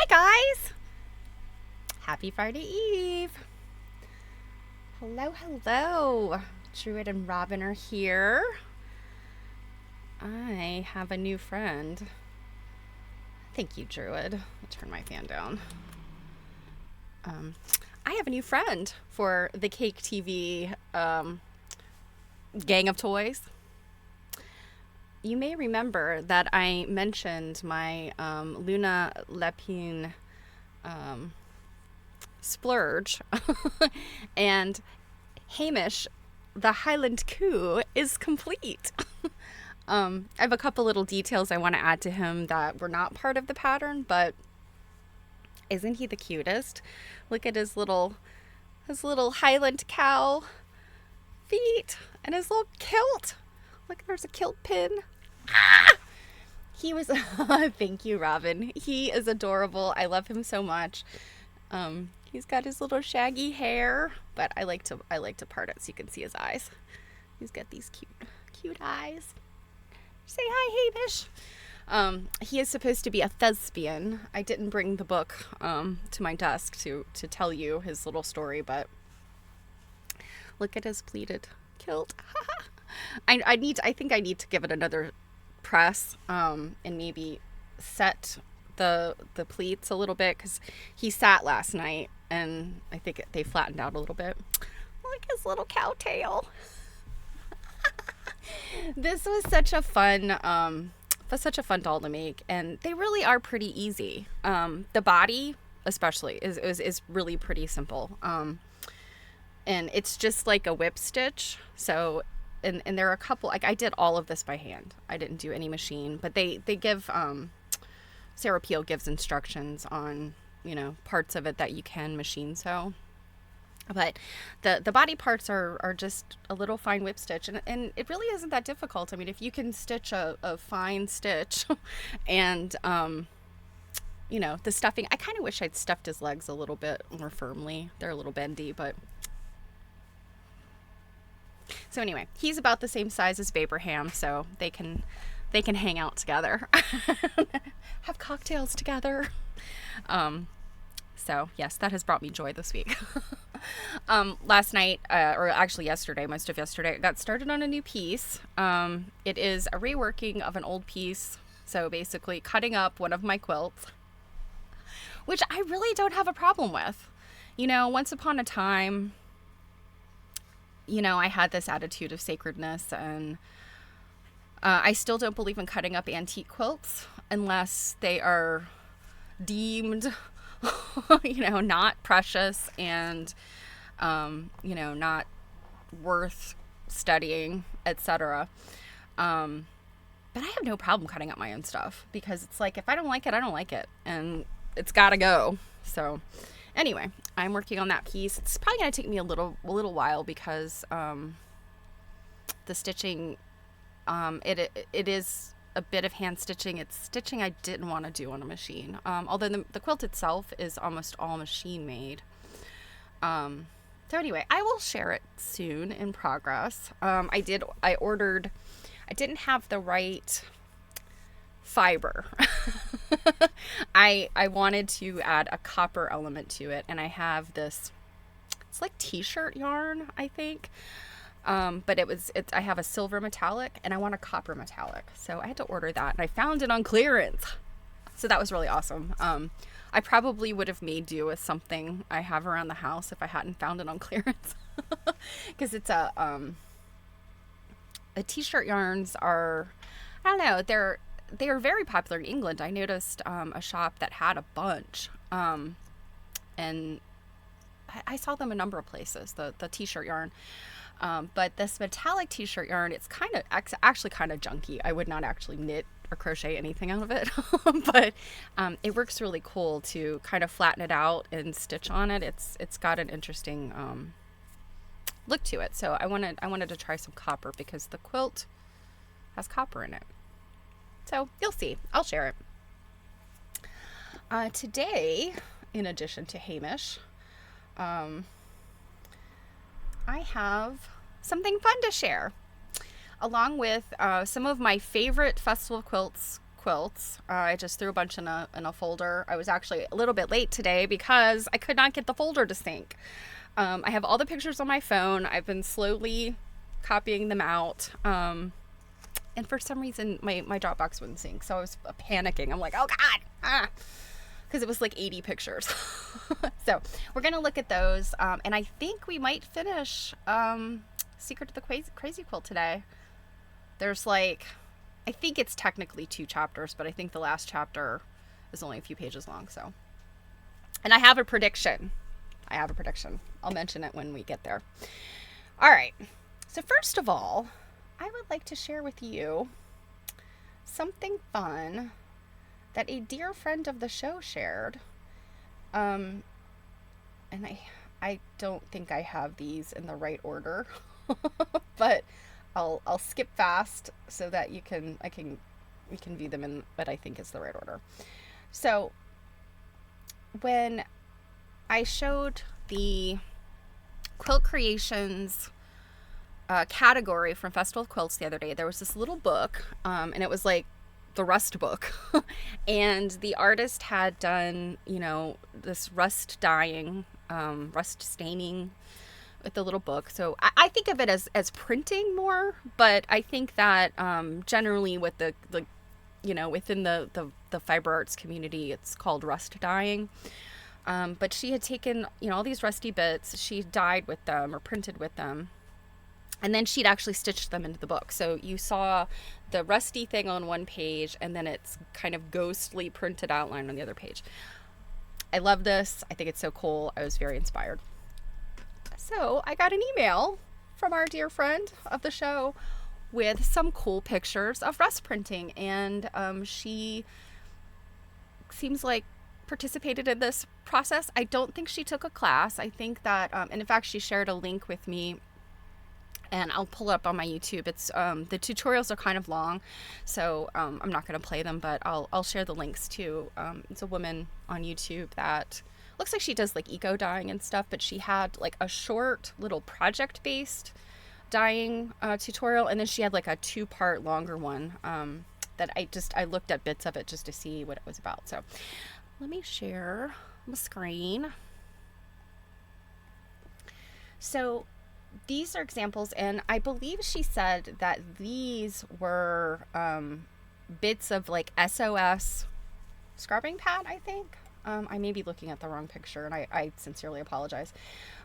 Guys, happy Friday Eve. Hello. Druid and Robin are here. I have a new friend. Thank you, Druid. I'll turn my fan down. I have a new friend for the Cake TV gang of toys. You may remember that I mentioned my Luna Lepine splurge, and Hamish, the Highland Coo, is complete. I have a couple little details I want to add to him that were not part of the pattern, but isn't he the cutest? Look at his little Highland cow feet and his little kilt. Look, there's a kilt pin. He was, thank you, Robin. He is adorable. I love him so much. He's got his little shaggy hair, but I like to part it so you can see his eyes. He's got these cute eyes. Say hi, Hamish. He is supposed to be a thespian. I didn't bring the book to my desk to tell you his little story, but look at his pleated kilt. I think I need to give it another press, and maybe set the pleats a little bit, because he sat last night and I think they flattened out a little bit. Like his little cow tail. This was such a fun doll to make, and they really are pretty easy. The body especially is really pretty simple. And it's just like a whip stitch. So, and there are a couple, like I did all of this by hand. I didn't do any machine, but they give, Sarah Peel gives instructions on, parts of it that you can machine sew. But the body parts are just a little fine whip stitch, and it really isn't that difficult. I mean, if you can stitch a fine stitch and, the stuffing, I kind of wish I'd stuffed his legs a little bit more firmly. They're a little bendy, but... So anyway, he's about the same size as Abraham, so they can hang out together. Have cocktails together. So yes, that has brought me joy this week. Last night, or actually yesterday, most of yesterday, I got started on a new piece. It is a reworking of an old piece. So basically cutting up one of my quilts, which I really don't have a problem with. Once upon a time, I had this attitude of sacredness, and I still don't believe in cutting up antique quilts unless they are deemed, not precious and, not worth studying, etc. But I have no problem cutting up my own stuff, because it's like, if I don't like it, I don't like it, and it's gotta go. So anyway, I'm working on that piece. It's probably going to take me a little while, because the stitching, it is a bit of hand stitching. It's stitching I didn't want to do on a machine. Although the quilt itself is almost all machine made. So anyway, I will share it soon in progress. I didn't have the right fiber. I wanted to add a copper element to it, and I have this, it's like t-shirt yarn, I think. But I have a silver metallic, and I want a copper metallic. So I had to order that, and I found it on clearance. So that was really awesome. I probably would have made do with something I have around the house if I hadn't found it on clearance. Because it's the t-shirt yarns are, I don't know, they are very popular in England. I noticed a shop that had a bunch, and I saw them a number of places, the t-shirt yarn. But this metallic t-shirt yarn, it's actually kind of junky. I would not actually knit or crochet anything out of it, but it works really cool to kind of flatten it out and stitch on it. It's got an interesting look to it. So I wanted to try some copper, because the quilt has copper in it. So you'll see. I'll share it. Today, in addition to Hamish, I have something fun to share, along with some of my favorite Festival of quilts. I just threw a bunch in a folder. I was actually a little bit late today because I could not get the folder to sync. I have all the pictures on my phone. I've been slowly copying them out. And for some reason, my Dropbox wouldn't sync. So I was panicking. I'm like, oh God, because it was like 80 pictures. So we're going to look at those. And I think we might finish Secret of the Crazy Quilt today. There's I think it's technically 2 chapters, but I think the last chapter is only a few pages long. So, and I have a prediction. I'll mention it when we get there. All right. So first of all, I would like to share with you something fun that a dear friend of the show shared. And I don't think I have these in the right order, but I'll skip fast so that we can view them in what I think is the right order. So when I showed the Quilt Creations category from Festival of Quilts the other day, there was this little book, and it was like the rust book. And the artist had done, this rust dyeing, rust staining with the little book. So I think of it as printing more, but I think that generally with the within the fiber arts community, it's called rust dyeing. But she had taken, all these rusty bits, she dyed with them or printed with them, and then she'd actually stitched them into the book. So you saw the rusty thing on one page, and then it's kind of ghostly printed outline on the other page. I love this. I think it's so cool. I was very inspired. So I got an email from our dear friend of the show with some cool pictures of rust printing, and she seems like participated in this process. I don't think she took a class. I think that, and in fact, she shared a link with me, and I'll pull it up on my YouTube. It's the tutorials are kind of long, so I'm not going to play them, but I'll share the links too. It's a woman on YouTube that looks like she does like eco dyeing and stuff, but she had like a short little project based dyeing tutorial, and then she had like a 2-part longer one that I looked at bits of it just to see what it was about. So let me share my screen. So these are examples, and I believe she said that these were bits of like SOS scrubbing pad, I think. I may be looking at the wrong picture, and I sincerely apologize.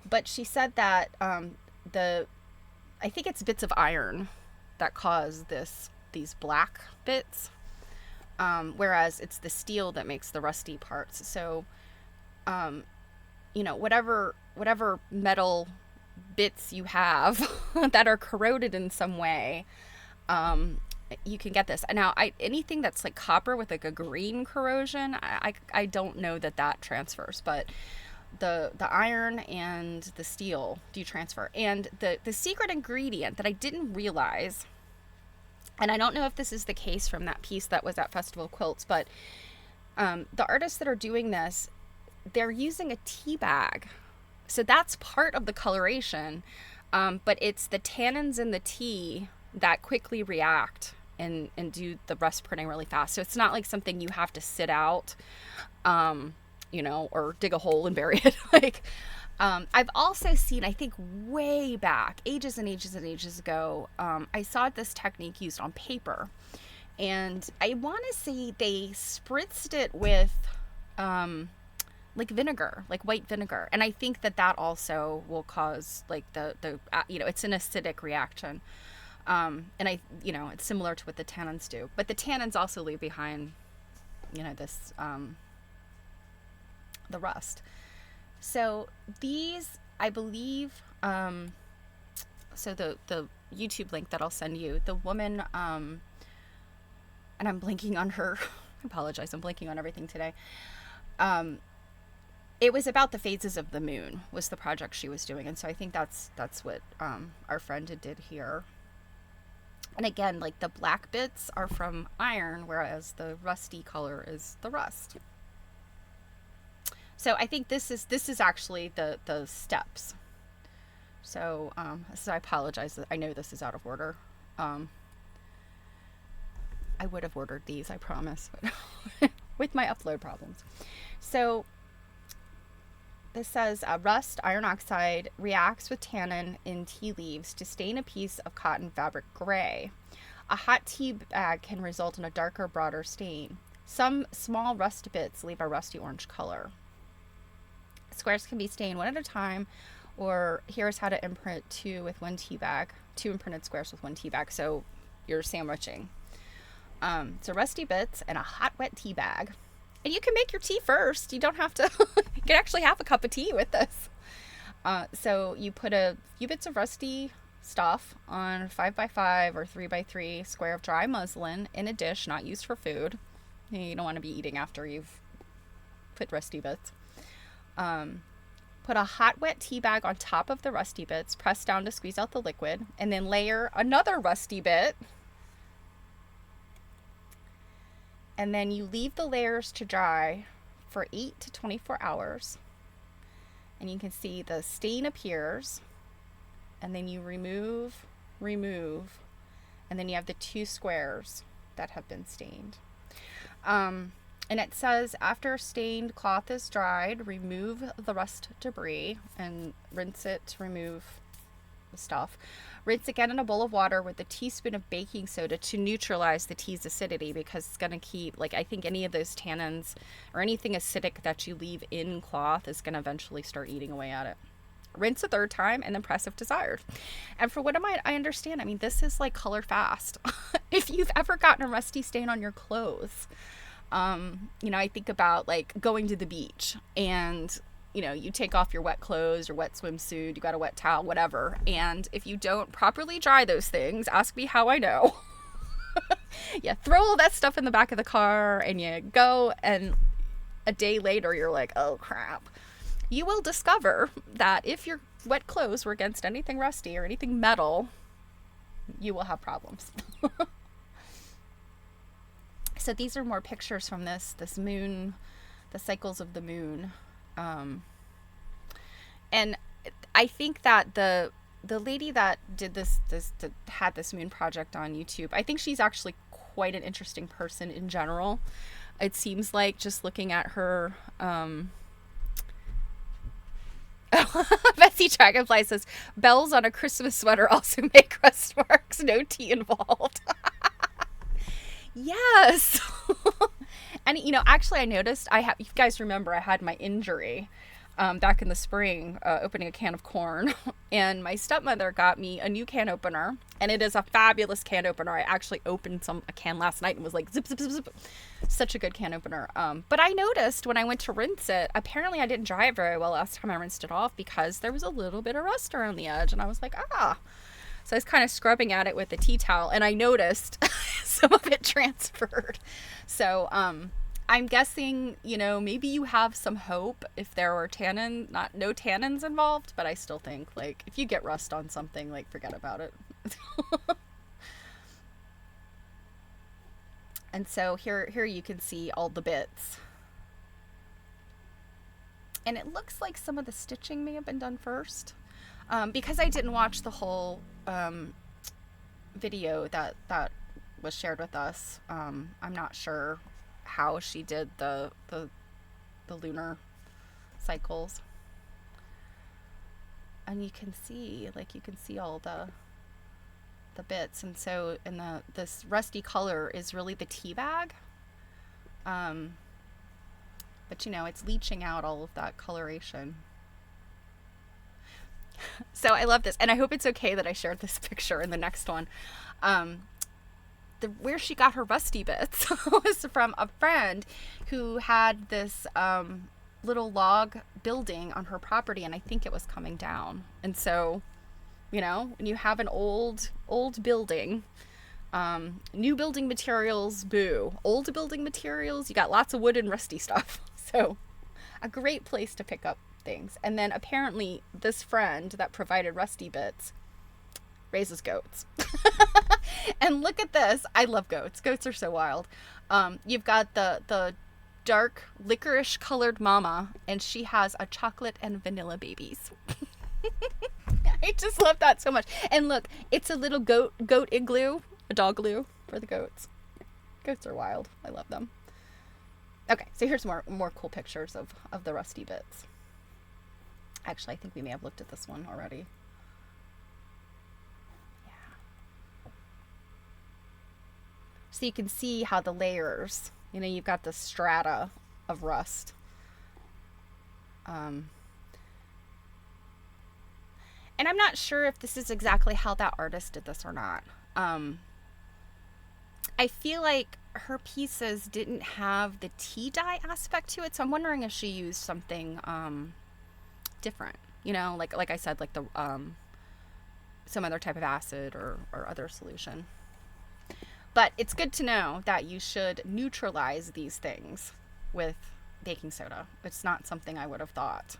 But she said that I think it's bits of iron that cause these black bits, whereas it's the steel that makes the rusty parts. So, whatever metal bits you have that are corroded in some way, you can get this. Now, anything that's like copper with like a green corrosion, I don't know that transfers, but the iron and the steel do transfer. And the secret ingredient that I didn't realize, and I don't know if this is the case from that piece that was at Festival of Quilts, but the artists that are doing this, they're using a tea bag. So that's part of the coloration, but it's the tannins in the tea that quickly react and do the rust printing really fast. So it's not like something you have to sit out, or dig a hole and bury it. I've also seen, I think way back, ages and ages and ages ago, I saw this technique used on paper, and I want to say they spritzed it with like vinegar, like white vinegar. And I think that also will cause like it's an acidic reaction. And it's similar to what the tannins do, but the tannins also leave behind, this, the rust. So these, I believe, so the YouTube link that I'll send you, the woman, and I'm blanking on her, I apologize, I'm blanking on everything today. It was about the phases of the moon was the project she was doing. And so I think that's what our friend did here. And again, like the black bits are from iron, whereas the rusty color is the rust. So I think this is actually the steps. So I apologize. I know this is out of order. I would have ordered these, I promise, but with my upload problems. So this says rust iron oxide reacts with tannin in tea leaves to stain a piece of cotton fabric gray. A hot tea bag can result in a darker, broader stain. Some small rust bits leave a rusty orange color. Squares can be stained one at a time, or here's how to imprint two imprinted squares with one tea bag. So you're sandwiching. So rusty bits and a hot, wet tea bag. And you can make your tea first. You don't have to, you can actually have a cup of tea with this. So you put a few bits of rusty stuff on a 5x5 or 3x3 square of dry muslin in a dish not used for food. You don't want to be eating after you've put rusty bits. Put a hot, wet tea bag on top of the rusty bits, press down to squeeze out the liquid, and then layer another rusty bit. And then you leave the layers to dry for 8 to 24 hours. And you can see the stain appears. And then you remove, and then you have the two squares that have been stained. And it says, after stained cloth is dried, remove the rust debris and rinse it to remove the stuff. Rinse again in a bowl of water with a teaspoon of baking soda to neutralize the tea's acidity, because it's going to keep, like, I think any of those tannins or anything acidic that you leave in cloth is going to eventually start eating away at it. Rinse a third time and then press if desired. And for what I understand, I mean, this is like color fast. If you've ever gotten a rusty stain on your clothes, I think about like going to the beach and, you take off your wet clothes, your wet swimsuit, you got a wet towel, whatever. And if you don't properly dry those things, ask me how I know. You throw all that stuff in the back of the car and you go, and a day later you're like, oh crap. You will discover that if your wet clothes were against anything rusty or anything metal, you will have problems. So these are more pictures from this moon, the cycles of the moon. And I think that the lady that did had this moon project on YouTube, I think she's actually quite an interesting person in general. It seems like, just looking at her, Betsy Dragonfly says, bells on a Christmas sweater also make rust marks, no tea involved. Yes. And, actually I noticed, you guys remember I had my injury back in the spring, opening a can of corn, and my stepmother got me a new can opener, and it is a fabulous can opener. I actually opened a can last night and was like, zip, zip, zip, zip. Such a good can opener. But I noticed when I went to rinse it, apparently I didn't dry it very well last time I rinsed it off, because there was a little bit of rust around the edge, and I was like, So I was kind of scrubbing at it with a tea towel, and I noticed some of it transferred. So, I'm guessing, maybe you have some hope if there were no tannins involved, but I still think, like, if you get rust on something, like, forget about it. And so here you can see all the bits. And it looks like some of the stitching may have been done first. Because I didn't watch the whole video that was shared with us, I'm not sure how she did the lunar cycles. And you can see all the bits. And so this rusty color is really the tea bag, but it's leaching out all of that coloration. So I love this, and I hope it's okay that I shared this picture in the next one. Where she got her rusty bits was from a friend who had this little log building on her property, and I think it was coming down. And so, when you have an old building, new building materials, boo. Old building materials, you got lots of wood and rusty stuff. So a great place to pick up things. And then apparently this friend that provided rusty bits raises goats. And look at this. I love goats. Goats are so wild. You've got the dark licorice colored mama, and she has a chocolate and vanilla babies. I just love that so much. And look, it's a little goat igloo, a dog glue for the goats. Goats are wild. I love them. Okay, so here's more cool pictures of the rusty bits. Actually, I think we may have looked at this one already. Yeah. So you can see how the layers, you've got the strata of rust. And I'm not sure if this is exactly how that artist did this or not. I feel like her pieces didn't have the tea dye aspect to it, so I'm wondering if she used something different, like I said, like the some other type of acid or other solution. But it's good to know that you should neutralize these things with baking soda. It's not something I would have thought,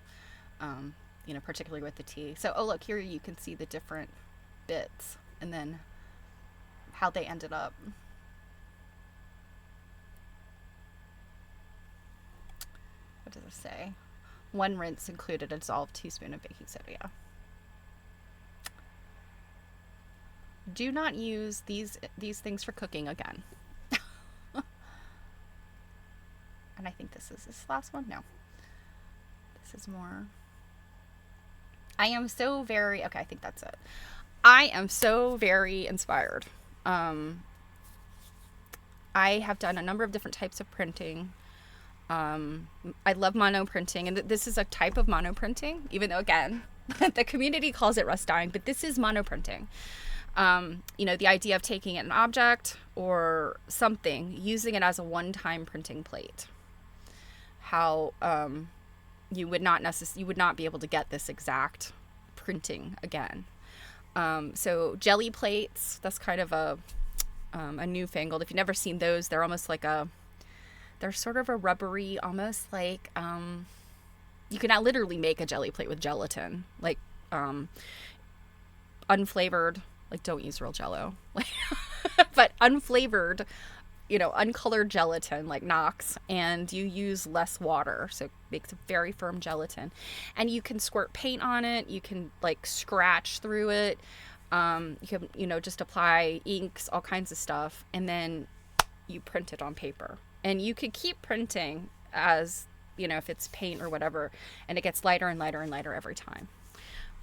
particularly with the tea. So, look, here you can see the different bits and then how they ended up. What does it say? One rinse included a dissolved teaspoon of baking soda. Yeah. Do not use these things for cooking again. and I think this is this last one. No, this is more. I am so very, okay, I think that's it. I am so very inspired. Um, I have done a number of different types of printing. I love mono printing, and this is a type of mono printing, even though, again, the community calls it rust dyeing, but this is mono printing. The idea of taking an object or something, using it as a one-time printing plate. How you would not be able to get this exact printing again. So jelly plates, that's kind of a newfangled. If you've never seen those, they're almost like they're sort of a rubbery, almost like you can not literally make a jelly plate with gelatin, like unflavored. Like, don't use real Jello, but unflavored, uncolored gelatin, like Knox, and you use less water, so it makes a very firm gelatin. And you can squirt paint on it. You can like scratch through it. You can, just apply inks, all kinds of stuff, and then you print it on paper. And you could keep printing as, if it's paint or whatever, and it gets lighter and lighter and lighter every time.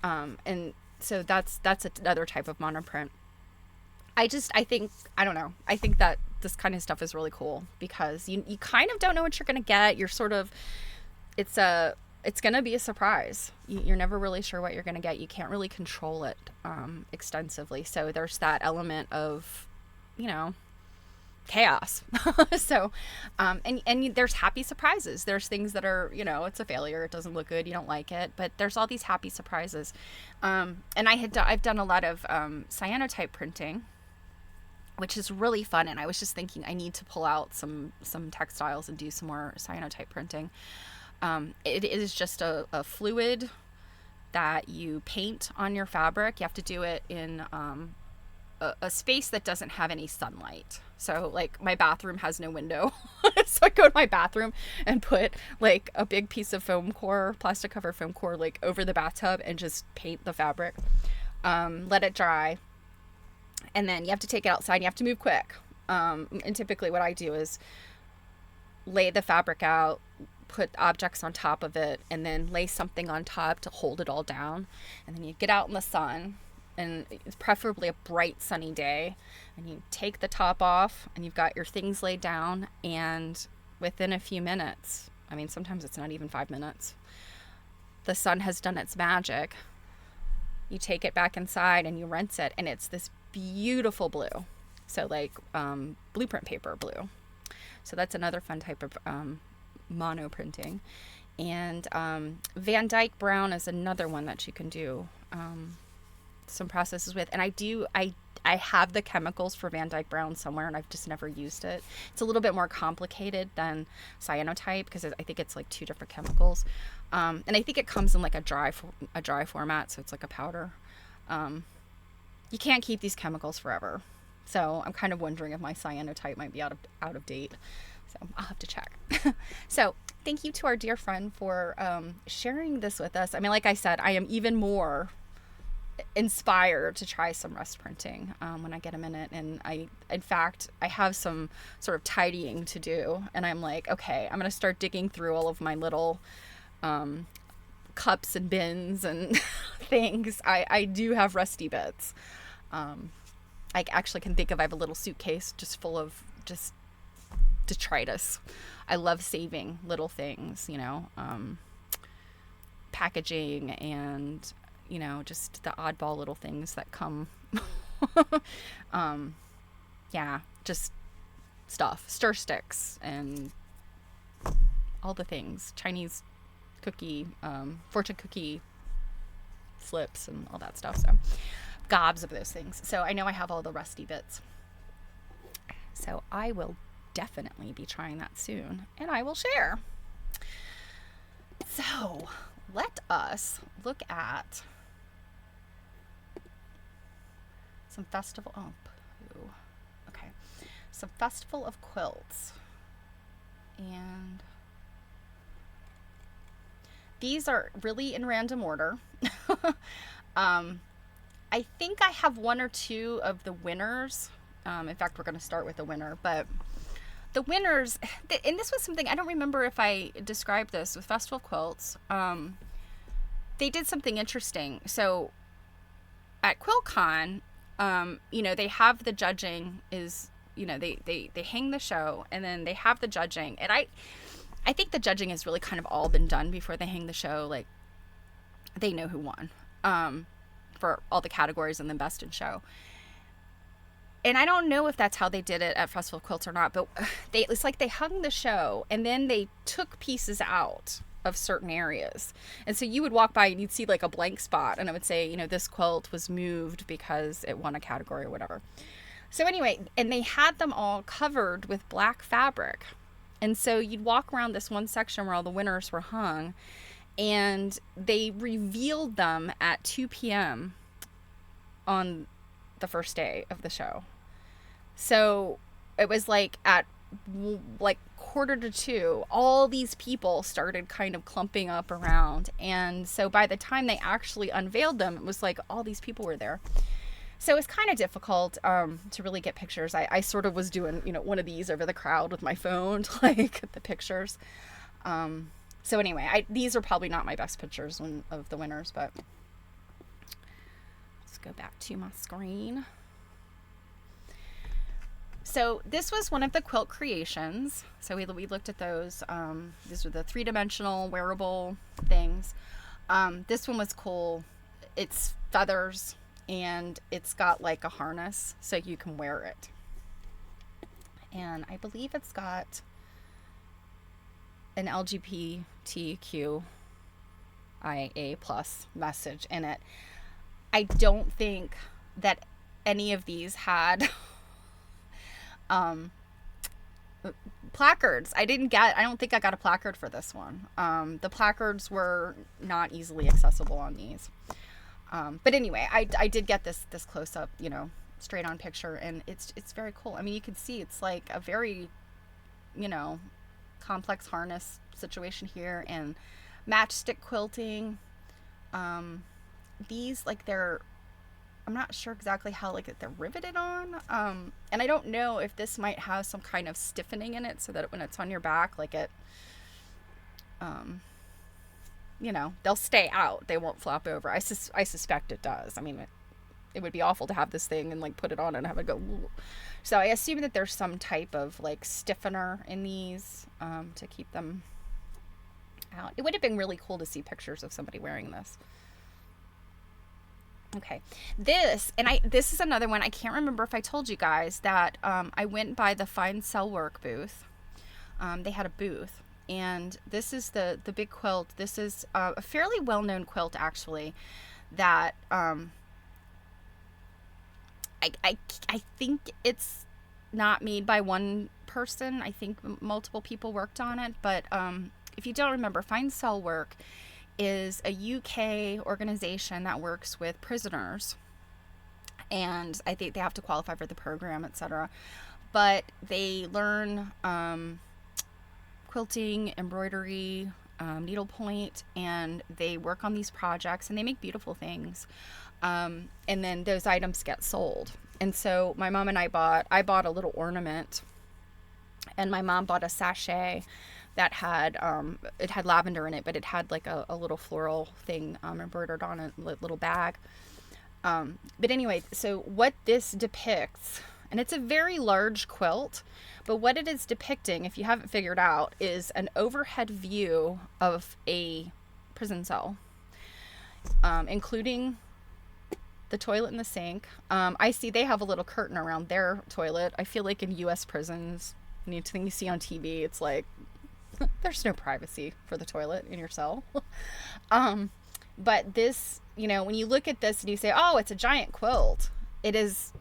And so that's another type of monoprint. I think that this kind of stuff is really cool because you kind of don't know what you're going to get. You're sort of, it's going to be a surprise. You're never really sure what you're going to get. You can't really control it extensively. So there's that element of, chaos. So, and there's happy surprises. There's things that are, it's a failure. It doesn't look good. You don't like it, but there's all these happy surprises. And I've done a lot of cyanotype printing, which is really fun. And I was just thinking I need to pull out some textiles and do some more cyanotype printing. It is just a fluid that you paint on your fabric. You have to do it in a space that doesn't have any sunlight. So like my bathroom has no window. So I go to my bathroom and put like a big piece of foam core, plastic cover foam core, like over the bathtub and just paint the fabric. Let it dry. And then you have to take it outside and you have to move quick. And typically what I do is lay the fabric out, put objects on top of it, and then lay something on top to hold it all down. And then you get out in the sun, and it's preferably a bright sunny day, and you take the top off and you've got your things laid down, and within a few minutes, I mean sometimes it's not even 5 minutes, the sun has done its magic. You take it back inside and you rinse it, and it's this beautiful blue. So like blueprint paper blue. So that's another fun type of mono printing. And Van Dyke brown is another one that you can do some processes with. And I have the chemicals for Van Dyke brown somewhere, and I've just never used it. It's a little bit more complicated than cyanotype because I think it's like 2 different chemicals. And I think it comes in like a dry format, so it's like a powder. You can't keep these chemicals forever. So I'm kind of wondering if my cyanotype might be out of date. So I'll have to check. So thank you to our dear friend for sharing this with us. I mean, like I said, I am even more inspired to try some rust printing when I get a minute. And in fact, I have some sort of tidying to do. And I'm like, okay, I'm going to start digging through all of my little cups and bins and things. I do have rusty bits. I actually can think of, I have a little suitcase just full of just detritus. I love saving little things, packaging and, just the oddball little things that come, just stuff, stir sticks and all the things, Chinese cookie, fortune cookie slips and all that stuff. So gobs of those things. So I know I have all the rusty bits. So I will definitely be trying that soon, and I will share. So let us look at some Festival of Quilts. And these are really in random order. I think I have 1 or 2 of the winners. In fact, we're going to start with the winner, but The winners, and this was something, I don't remember if I described this with Festival of Quilts. They did something interesting. So at QuiltCon, they have the judging is, they hang the show, and then they have the judging. And I think the judging has really kind of all been done before they hang the show. Like, they know who won for all the categories and then best in show. And I don't know if that's how they did it at Festival of Quilts or not, but it's like they hung the show and then they took pieces out of certain areas. And so you would walk by and you'd see like a blank spot, and it would say, this quilt was moved because it won a category or whatever. So anyway, and they had them all covered with black fabric. And so you'd walk around this one section where all the winners were hung, and they revealed them at 2 p.m. on the first day of the show. So it was like at 1:45, all these people started kind of clumping up around. And so by the time they actually unveiled them, it was like all these people were there. So it's kind of difficult to really get pictures. I sort of was doing, one of these over the crowd with my phone to like get the pictures. So anyway, these are probably not my best pictures of the winners, but let's go back to my screen. So this was one of the quilt creations. So we looked at those. These were the 3-dimensional wearable things. This one was cool. It's feathers, and it's got like a harness so you can wear it. And I believe it's got an LGBTQIA+ message in it. I don't think that any of these had placards. I don't think I got a placard for this one. The placards were not easily accessible on these. But anyway, I did get this close up, straight on picture, and it's very cool. I mean, you can see it's like a very, complex harness situation here, and matchstick quilting. These, like, I'm not sure exactly how they're riveted on. And I don't know if this might have some kind of stiffening in it so that when it's on your back, like it, they'll stay out. They won't flop over. I suspect it does. I mean, it would be awful to have this thing and like put it on and have it go. Woo. So I assume that there's some type of like stiffener in these to keep them out. It would have been really cool to see pictures of somebody wearing this. Okay, this is another one. I can't remember if I told you guys that I went by the Fine Cell Work booth. They had a booth, and this is the big quilt. This is a fairly well-known quilt, actually, that I think it's not made by one person. I think multiple people worked on it, but if you don't remember, Fine Cell Work is a UK organization that works with prisoners, and I think they have to qualify for the program, etc. But they learn quilting, embroidery, needlepoint, and they work on these projects, and they make beautiful things. And then those items get sold. And so my mom and I bought a little ornament, and my mom bought a sachet that had it had lavender in it, but it had like a little floral thing embroidered on a little bag. But anyway, so what this depicts, and it's a very large quilt, but what it is depicting, if you haven't figured out, is an overhead view of a prison cell, including the toilet and the sink. I see they have a little curtain around their toilet. I feel like in U.S. prisons, anything you see on TV, it's like there's no privacy for the toilet in your cell. But this, when you look at this and you say, oh, it's a giant quilt, it is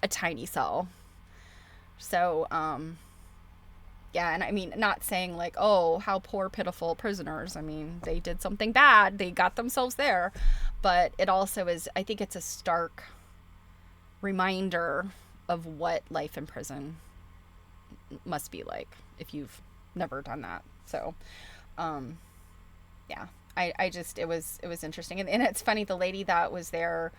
a tiny cell. So, yeah, and I mean, not saying like, oh, how poor, pitiful prisoners. I mean, they did something bad. They got themselves there. But it also is, I think it's a stark reminder of what life in prison must be like if you've never done that. So yeah, I just, it was interesting, and it's funny, the lady that was there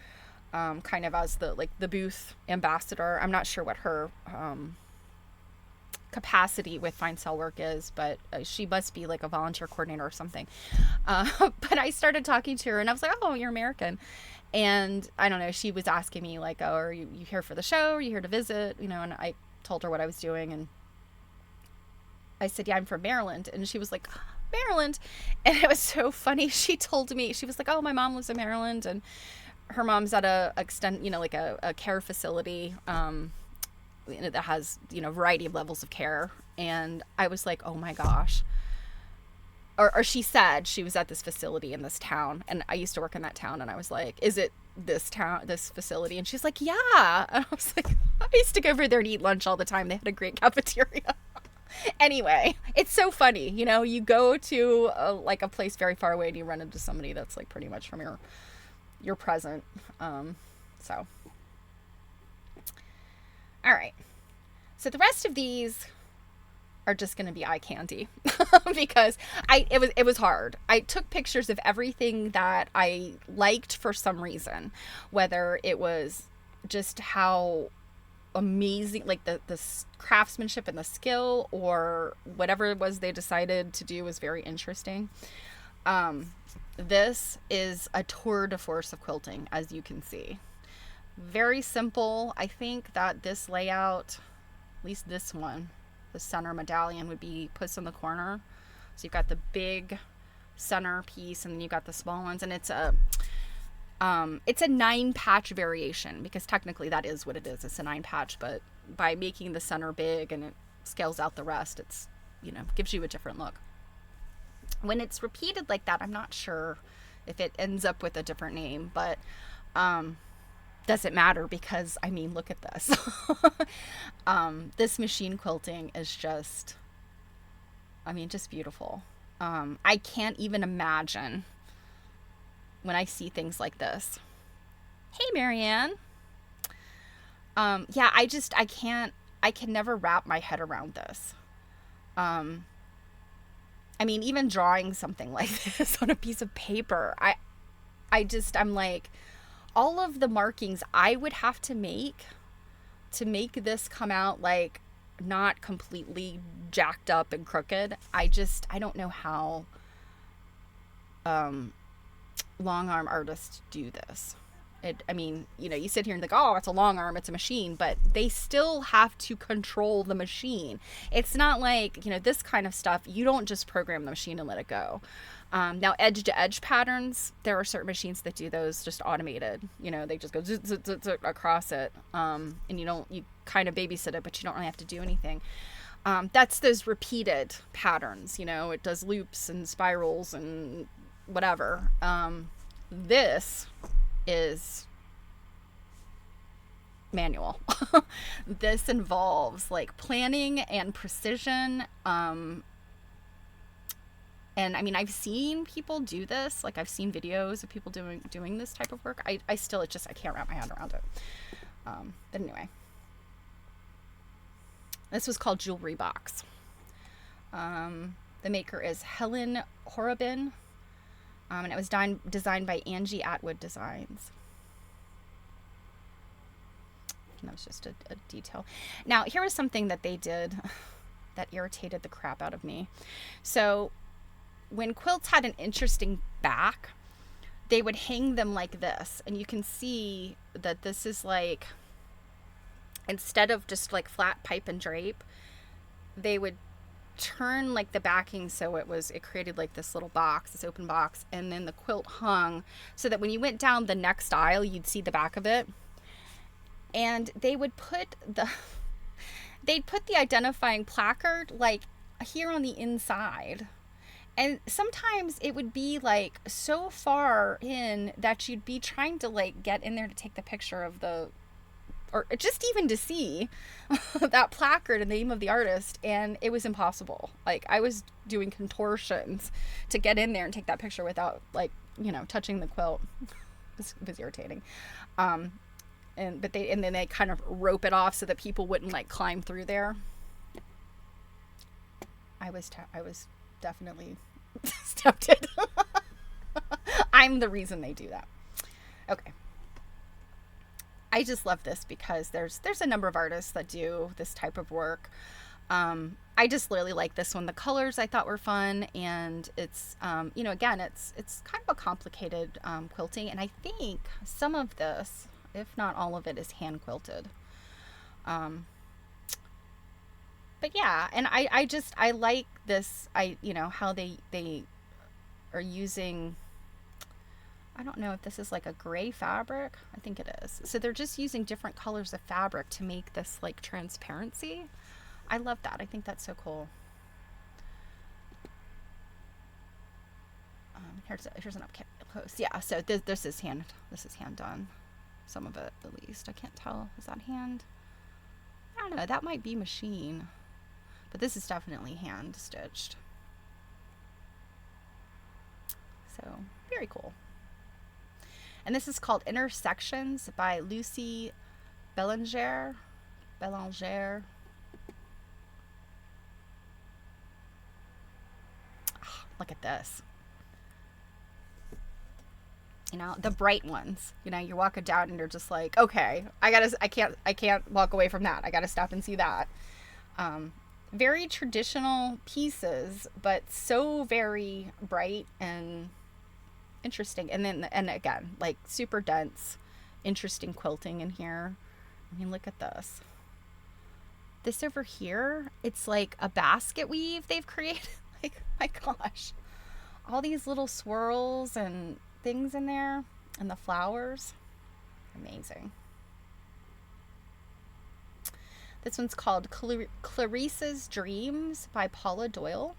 kind of as the booth ambassador, I'm not sure what her capacity with Fine Cell Work is, but she must be like a volunteer coordinator or something. But I started talking to her and I was like, oh, you're American. And I don't know, she was asking me like, oh, are you here for the show? Are you here to visit? You know, and I told her what I was doing. And I said, yeah, I'm from Maryland. And she was like, Maryland. And it was so funny. She told me, she was like, oh, my mom lives in Maryland. And her mom's at a like a care facility that has, variety of levels of care. And I was like, oh my gosh. Or she said she was at this facility in this town, and I used to work in that town, and I was like, is it this facility? And she's like, yeah. And I was like, I used to go over there and eat lunch all the time. They had a great cafeteria. Anyway, it's so funny, you go to a place very far away and you run into somebody that's like pretty much from your present. So all right, so the rest of these are just going to be eye candy because it was hard. I took pictures of everything that I liked for some reason, whether it was just how amazing, like the craftsmanship and the skill, or whatever it was they decided to do was very interesting. This is a tour de force of quilting, as you can see. Very simple. I think that this layout, at least this one, the center medallion, would be put in the corner. So you've got the big center piece and then you've got the small ones, and it's a 9-patch variation, because technically that is what it is. It's a 9-patch, but by making the center big and it scales out the rest, it's, gives you a different look. When it's repeated like that, I'm not sure if it ends up with a different name, but doesn't matter, because look at this. This machine quilting is just beautiful. I can't even imagine when I see things like this. Hey, Marianne. Yeah, I can never wrap my head around this. Even drawing something like this on a piece of paper, I'm like, all of the markings I would have to make this come out like not completely jacked up and crooked. I don't know how long arm artists do this. You sit here and think, oh, it's a long arm, it's a machine, but they still have to control the machine. It's not like, this kind of stuff, you don't just program the machine and let it go. Now, edge to edge patterns, there are certain machines that do those just automated. They just go zzz, zzz, zzz, zzz across it. And you kind of babysit it, but you don't really have to do anything. That's those repeated patterns. It does loops and spirals and whatever. This is manual. This involves like planning and precision. And I've seen people do this. Like, I've seen videos of people doing this type of work. I can't wrap my head around it. But anyway, this was called Jewelry Box. The maker is Helen Horobin. And it was designed by Angie Atwood Designs. And that was just a detail. Now, here was something that they did that irritated the crap out of me. So when quilts had an interesting back, they would hang them like this. And you can see that this is like, instead of just like flat pipe and drape, they would turn like the backing so it created like this little box, this open box, and then the quilt hung so that when you went down the next aisle, you'd see the back of it. And they would put the identifying placard like here on the inside. And sometimes it would be like so far in that you'd be trying to like get in there to take the picture of or just even to see that placard and the name of the artist, and it was impossible. Like, I was doing contortions to get in there and take that picture without like, touching the quilt. It was irritating. And then they kind of rope it off so that people wouldn't like climb through there. I was definitely tempted. I'm the reason they do that. Okay. I just love this because there's a number of artists that do this type of work. I just really like this one. The colors I thought were fun, and it's you know, again, it's kind of a complicated quilting, and I think some of this, if not all of it, is hand quilted. Um, but yeah, and I like this. I you know how they are using. I don't know if this is like a gray fabric. I think it is. So they're just using different colors of fabric to make this like transparency. I love that. I think that's so cool. Here's an up close. Yeah. So this is hand done. Some of it at least. I can't tell. Is that hand? I don't know. That might be machine, but this is definitely hand stitched. So very cool. And this is called Intersections by Lucy Belanger. Belanger. Oh, look at this. You know, the bright ones. You know, you're walking down and you're just like, okay, I can't walk away from that. I gotta stop and see that. Very traditional pieces, but so very bright and interesting. And again, like super dense, interesting quilting in here. I mean, look at this. This over here, it's like a basket weave they've created. Like, my gosh. All these little swirls and things in there, and the flowers. Amazing. This one's called Clarissa's Dreams by Paula Doyle.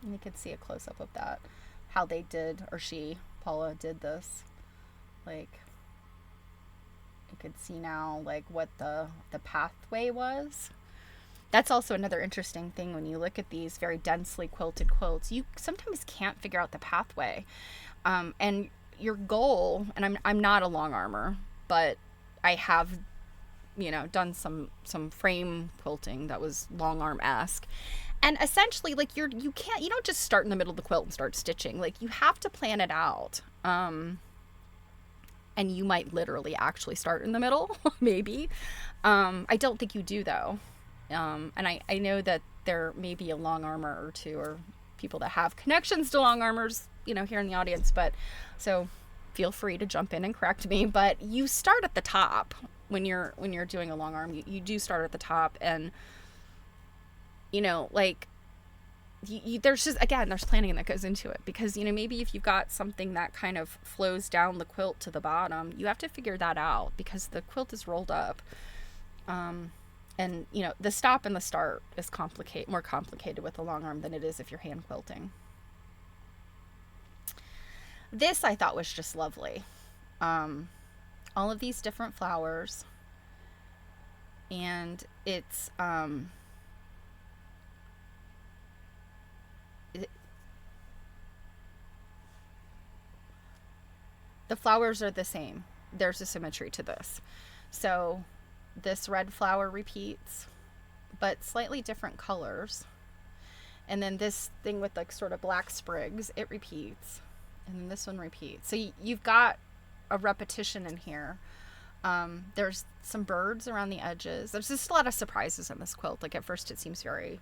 And you can see a close-up of that, how they did, or Paula did this. Like, you could see now like what the pathway was. That's also another interesting thing when you look at these very densely quilted quilts. You sometimes can't figure out the pathway, and your goal. And I'm not a long armor, but I have, you know, done some frame quilting that was long arm-esque. And essentially, like you don't just start in the middle of the quilt and start stitching. Like, you have to plan it out. And you might literally actually start in the middle, maybe. I don't think you do, though. And I know that there may be a long armor or two, or people that have connections to long armors, you know, here in the audience. But so feel free to jump in and correct me. But you start at the top when you're doing a long arm. You do start at the top, and you know, like, there's just, again, there's planning that goes into it, because, you know, maybe if you've got something that kind of flows down the quilt to the bottom, you have to figure that out, because the quilt is rolled up. And, you know, the stop and the start is more complicated with a long arm than it is if you're hand quilting. This I thought was just lovely. All of these different flowers, and it's the flowers are the same. There's a symmetry to this. So this red flower repeats, but slightly different colors. And then this thing with like sort of black sprigs, it repeats. And then this one repeats. So you've got a repetition in here. There's some birds around the edges. There's just a lot of surprises in this quilt. Like, at first it seems very,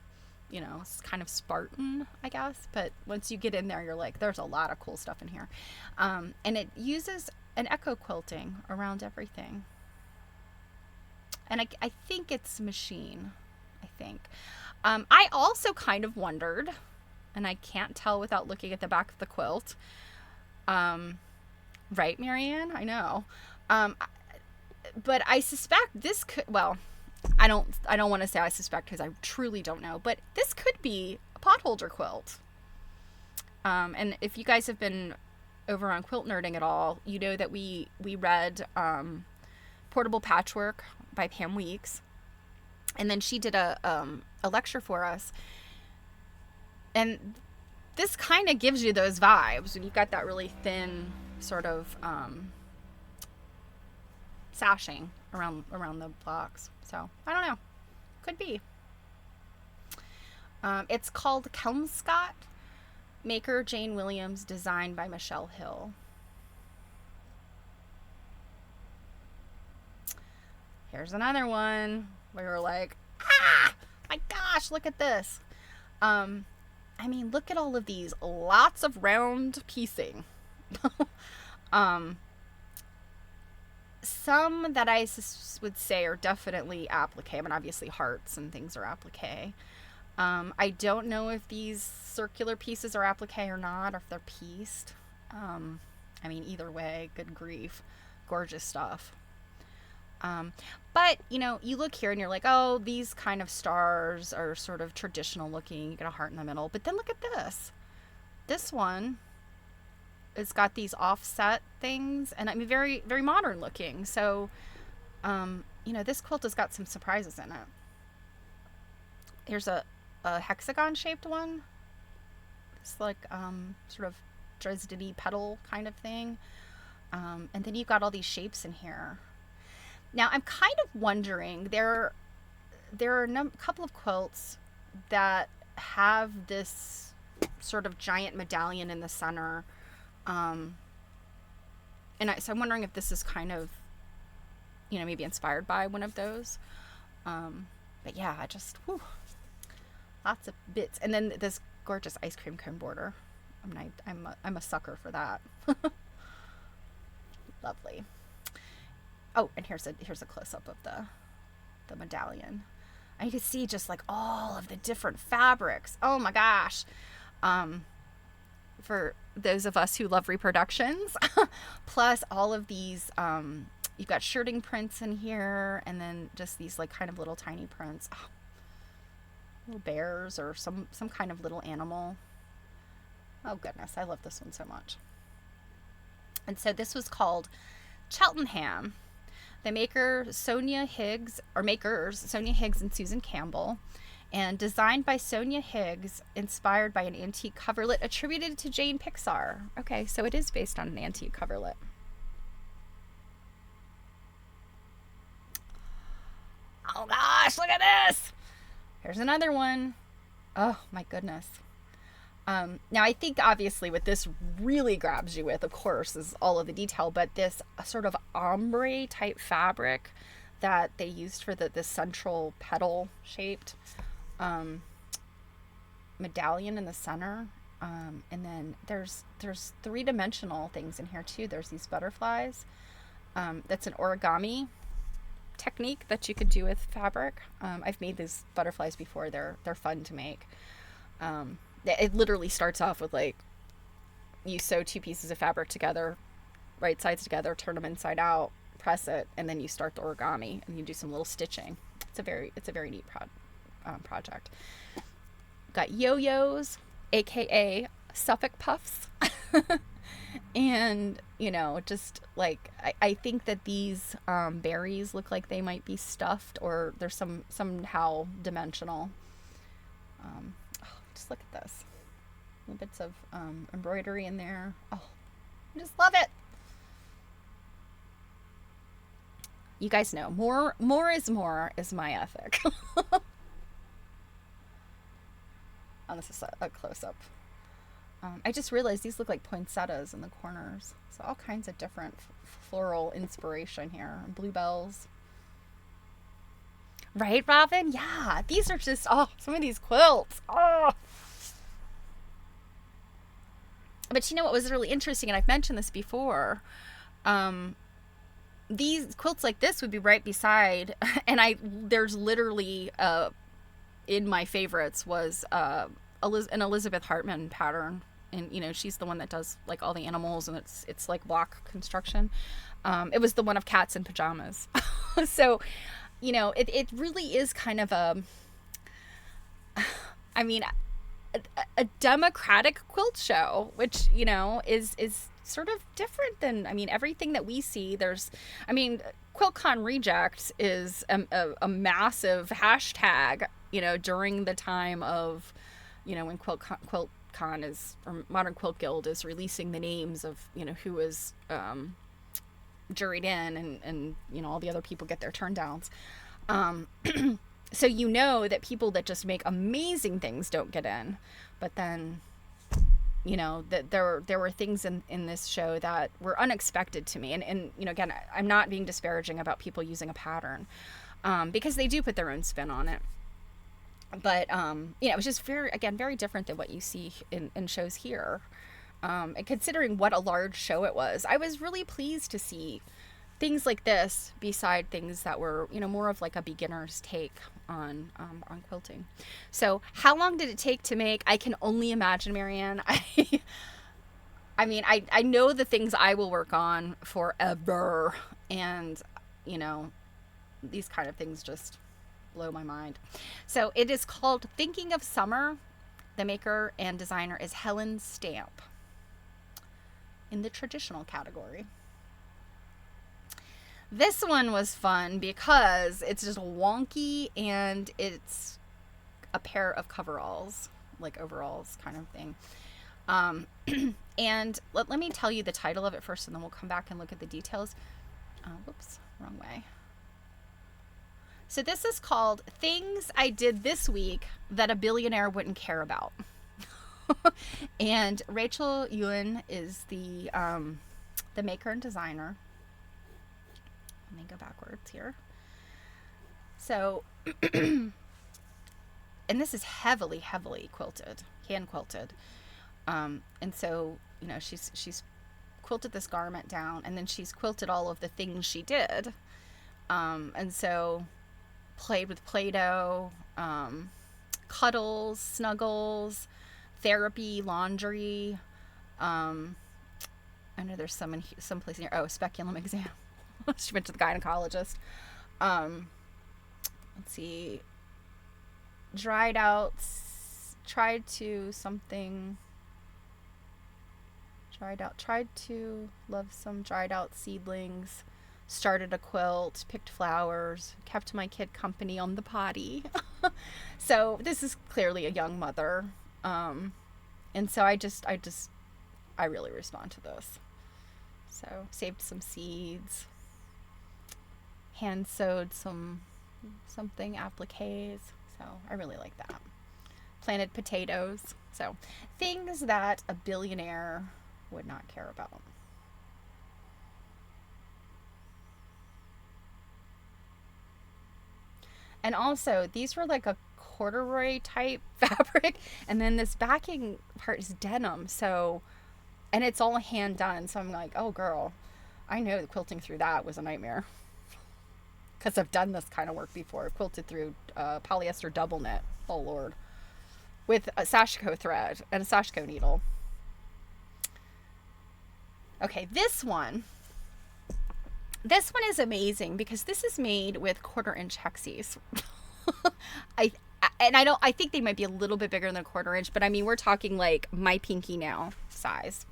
you know, it's kind of Spartan, I guess. But once you get in there, you're like, there's a lot of cool stuff in here. And it uses an echo quilting around everything. And I think it's machine, I think. I also kind of wondered, and I can't tell without looking at the back of the quilt. Right, Marianne? I know. But I suspect this could, well, I don't want to say I suspect, because I truly don't know, but this could be a potholder quilt. And if you guys have been over on Quilt Nerding at all, you know that we read Portable Patchwork by Pam Weeks, and then she did a lecture for us, and this kind of gives you those vibes when you've got that really thin sort of sashing around the blocks. So I don't know, could be. It's called Kelmscott, maker Jane Williams, designed by Michelle Hill. Here's another one. We were like, ah, my gosh, look at this. I mean, look at all of these. Lots of round piecing. um, some that I would say are definitely applique. I mean, obviously hearts and things are applique. I don't know if these circular pieces are applique or not, or if they're pieced. I mean, either way, good grief. Gorgeous stuff. But, you know, you look here and you're like, oh, these kind of stars are sort of traditional looking. You get a heart in the middle. But then look at this. This one, it's got these offset things, and I mean, very, very modern looking. So, you know, this quilt has got some surprises in it. Here's a hexagon shaped one. It's like sort of Dresden-y petal kind of thing. And then you've got all these shapes in here. Now, I'm kind of wondering, there are a couple of quilts that have this sort of giant medallion in the center. So I'm wondering if this is kind of, you know, maybe inspired by one of those. But yeah, lots of bits. And then this gorgeous ice cream cone border. I mean, I'm a sucker for that. Lovely. Oh, and here's a close-up of the medallion. And you can see just like all of the different fabrics. Oh my gosh. For those of us who love reproductions, plus all of these, you've got shirting prints in here, and then just these like kind of little tiny prints. Oh, little bears or some kind of little animal. Oh goodness, I love this one so much. And so this was called Cheltenham. The makers Sonia Higgs and Susan Campbell, and designed by Sonia Higgs, inspired by an antique coverlet attributed to Jane Pixar. Okay, so it is based on an antique coverlet. Oh gosh, look at this! Here's another one. Oh my goodness. Now I think obviously what this really grabs you with, of course, is all of the detail, but this sort of ombre type fabric that they used for the central petal shaped medallion in the center. And then there's three-dimensional things in here too. There's these butterflies. That's an origami technique that you could do with fabric. I've made these butterflies before. They're fun to make. It literally starts off with like, you sew two pieces of fabric together, right sides together, turn them inside out, press it, and then you start the origami and you do some little stitching. It's a very neat project. Got yo-yos, aka Suffolk puffs. And, you know, just like, I think that these berries look like they might be stuffed, or there's somehow dimensional. Just look at this. Little bits of embroidery in there. Oh, I just love it. You guys know, more is more is my ethic. Oh, this is a close-up. I just realized these look like poinsettias in the corners. So all kinds of different floral inspiration here. Bluebells. Right, Robin? Yeah, these are just, some of these quilts. Oh. But you know what was really interesting, and I've mentioned this before, these quilts like this would be right beside, and there's literally, in my favorites was an Elizabeth Hartman pattern. And, you know, she's the one that does like all the animals, and it's like block construction. It was the one of cats in pajamas. So, you know, it really is kind of a democratic quilt show, which, you know, is sort of different than, everything that we see. QuiltCon Reject is a massive hashtag, you know, during the time of, you know, when QuiltCon or Modern Quilt Guild is releasing the names of, you know, who is juried in, and you know, all the other people get their turn downs. So you know that people that just make amazing things don't get in. But then, you know, that there were things in this show that were unexpected to me. And you know, again, I'm not being disparaging about people using a pattern. because they do put their own spin on it. But it was just very different than what you see in shows here. And considering what a large show it was, I was really pleased to see things like this beside things that were, more of like a beginner's take on quilting. So how long did it take to make? I can only imagine, Marianne. I mean, I know the things I will work on forever, and these kind of things just blow my mind. So it is called Thinking of Summer. The maker and designer is Helen Stamp, in the traditional category. This one was fun because it's just wonky, and it's a pair of coveralls, like overalls kind of thing. And let me tell you the title of it first, and then we'll come back and look at the details. Whoops, wrong way. So this is called Things I Did This Week That a Billionaire Wouldn't Care About. And Rachel Ewan is the maker and designer. Let me go backwards here. So, and this is heavily quilted, hand quilted. And so, she's quilted this garment down, and then she's quilted all of the things she did. And so played with Play-Doh, cuddles, snuggles, therapy, laundry. I know there's some place in here. Oh, speculum exam. She went to the gynecologist. Let's see. Tried to love some dried out seedlings. Started a quilt, picked flowers, kept my kid company on the potty. So this is clearly a young mother. And so I really respond to this. So saved some seeds, hand sewed something appliques. So I really like that. Planted potatoes. So things that a billionaire would not care about. And also, these were like a corduroy type fabric, and then this backing part is denim. So, and it's all hand done. So I'm like, oh girl, I know that quilting through that was a nightmare, because I've done this kind of work before. I've quilted through polyester double knit. Oh Lord, with a sashiko thread and a sashiko needle. Okay, this one is amazing because this is made with 1/4-inch hexies. I think they might be a little bit bigger than a 1/4 inch, but I mean, we're talking like my pinky nail size.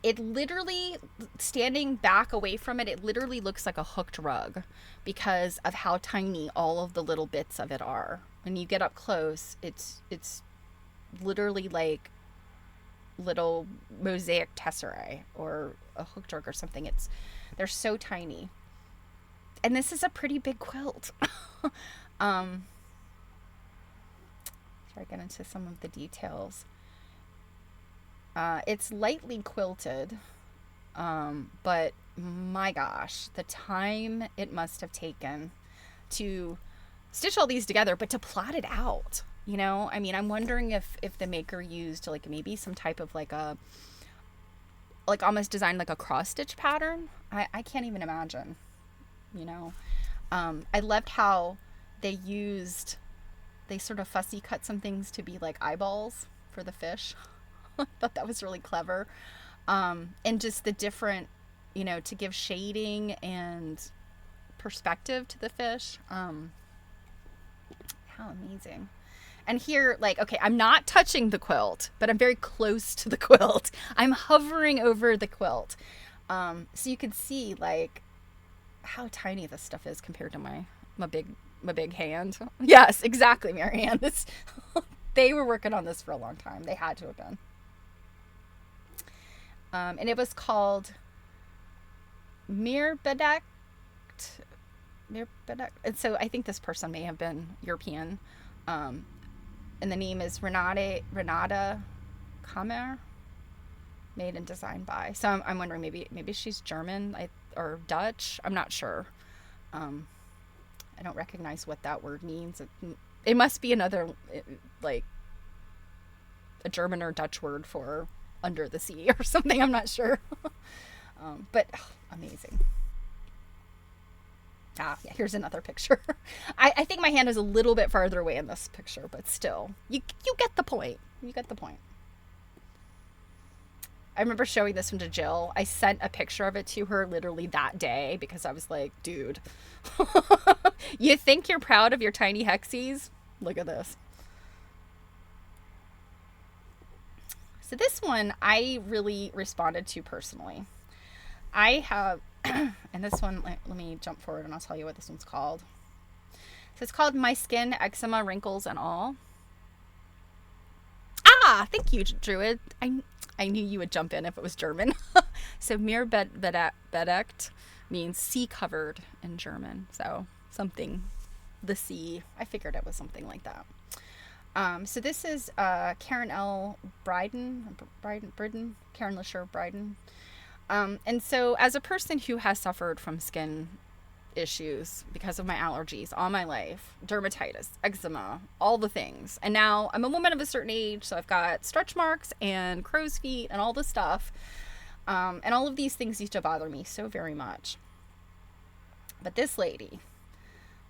It literally, standing back away from it, it literally looks like a hooked rug because of how tiny all of the little bits of it are. When you get up close, it's literally like little mosaic tesserae or a hooked rug or something. They're so tiny. And this is a pretty big quilt. Before I get into some of the details. It's lightly quilted, but my gosh, the time it must have taken to stitch all these together, but to plot it out, I mean, I'm wondering if the maker used like maybe some type of like almost designed like a cross stitch pattern. I can't even imagine, I loved how they sort of fussy cut some things to be like eyeballs for the fish. I thought that was really clever. And just the different, to give shading and perspective to the fish. How amazing. And here, like, okay, I'm not touching the quilt, but I'm very close to the quilt. I'm hovering over the quilt. So you can see, like, how tiny this stuff is compared to my big hand. Yes, exactly, Marianne. They were working on this for a long time. They had to have been. And it was called Mirbedecked. And so I think this person may have been European. And the name is Renata Kammer, made and designed by. So I'm wondering maybe she's German or Dutch. I'm not sure. Um, I don't recognize what that word means. It must be another, like, a German or Dutch word for under the sea or something. I'm not sure. But amazing. Ah, yeah, here's another picture. I think my hand is a little bit farther away in this picture, but still, you get the point. You get the point. I remember showing this one to Jill. I sent a picture of it to her literally that day because I was like, dude, you think you're proud of your tiny hexies? Look at this. So this one I really responded to personally. I have, and this one, let me jump forward and I'll tell you what this one's called. So it's called My Skin, Eczema, Wrinkles, and All. Ah, thank you, Druid. I knew you would jump in if it was German. So Mir bedeckt means sea covered in German. So something, the sea. I figured it was something like that. So this is Karen L. Bryden, Karen Lisher Bryden. And so as a person who has suffered from skin issues because of my allergies all my life, dermatitis, eczema, all the things. And now I'm a woman of a certain age, so I've got stretch marks and crow's feet and all this stuff. And all of these things used to bother me so very much. But this lady,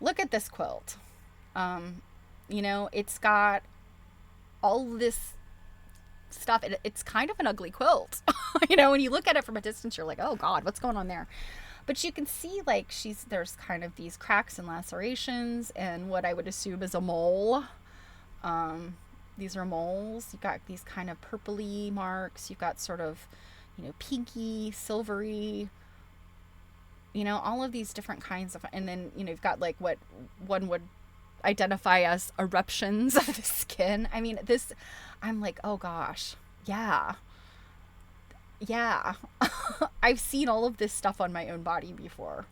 look at this quilt. It's got all this stuff. It's kind of an ugly quilt. When you look at it from a distance, you're like, oh God, what's going on there? But you can see like there's kind of these cracks and lacerations and what I would assume is a mole. These are moles. You've got these kind of purpley marks. You've got sort of, pinky, silvery, all of these different kinds of, and then, you've got like what one would identify as eruptions of the skin. I mean, I'm like, oh gosh, yeah. I've seen all of this stuff on my own body before.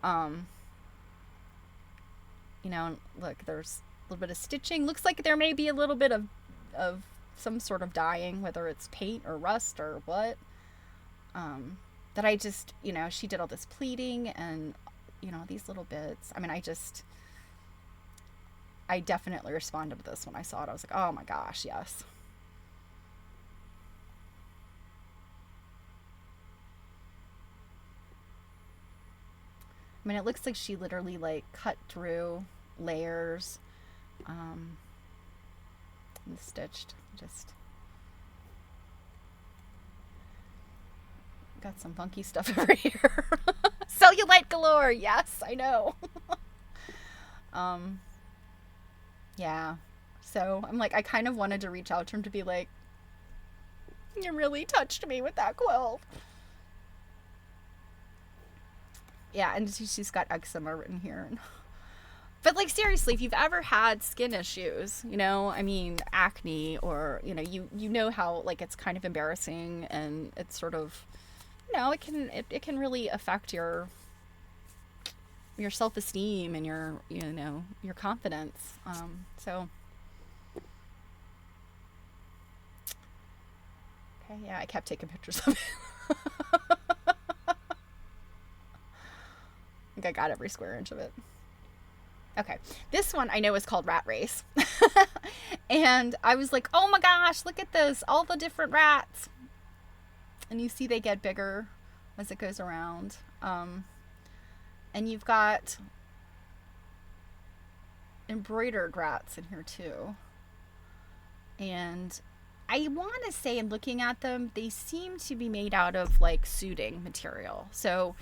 Look, there's a little bit of stitching. Looks like there may be a little bit of some sort of dyeing, whether it's paint or rust or what. That I just, she did all this pleating and, these little bits. I mean, I definitely responded to this when I saw it. I was like, oh my gosh, yes. I mean, it looks like she literally like cut through layers, and stitched. Just got some funky stuff over here. Cellulite galore. Yes, I know. Yeah. So I'm like, I kind of wanted to reach out to him to be like, you really touched me with that quilt. Yeah, and she's got eczema written here. But like seriously, if you've ever had skin issues, acne, or you know how like it's kind of embarrassing and it's sort of, it can really affect your self-esteem and your confidence. So okay, yeah, I kept taking pictures of it. I think I got every square inch of it. Okay, this one I know is called Rat Race. And I was like, oh my gosh, look at this, all the different rats. And you see they get bigger as it goes around. And you've got embroidered rats in here too. And I want to say, in looking at them, they seem to be made out of like suiting material. So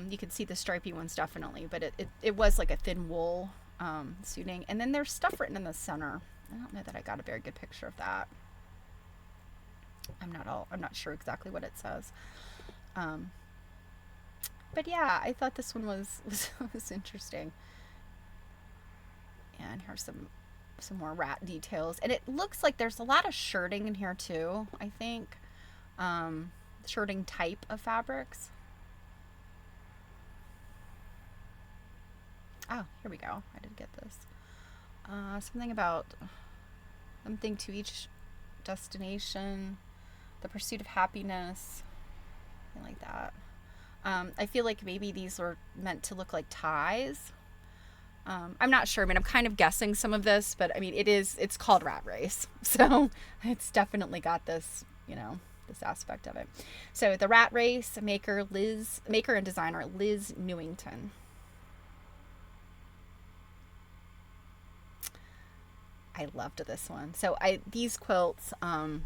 you can see the stripy ones definitely, but it was like a thin wool suiting. And then there's stuff written in the center. I don't know that I got a very good picture of that. I'm not sure exactly what it says. But yeah, I thought this one was interesting. And here's some more rat details. And it looks like there's a lot of shirting in here too, I think. Shirting type of fabrics. Oh, here we go. I did get this. Something about something to each destination, the pursuit of happiness, something like that. I feel like maybe these were meant to look like ties. I'm not sure. I mean, I'm kind of guessing some of this, but I mean, it's called Rat Race. So it's definitely got this, this aspect of it. So the Rat Race maker and designer Liz Newington. I loved this one. So these quilts, I'm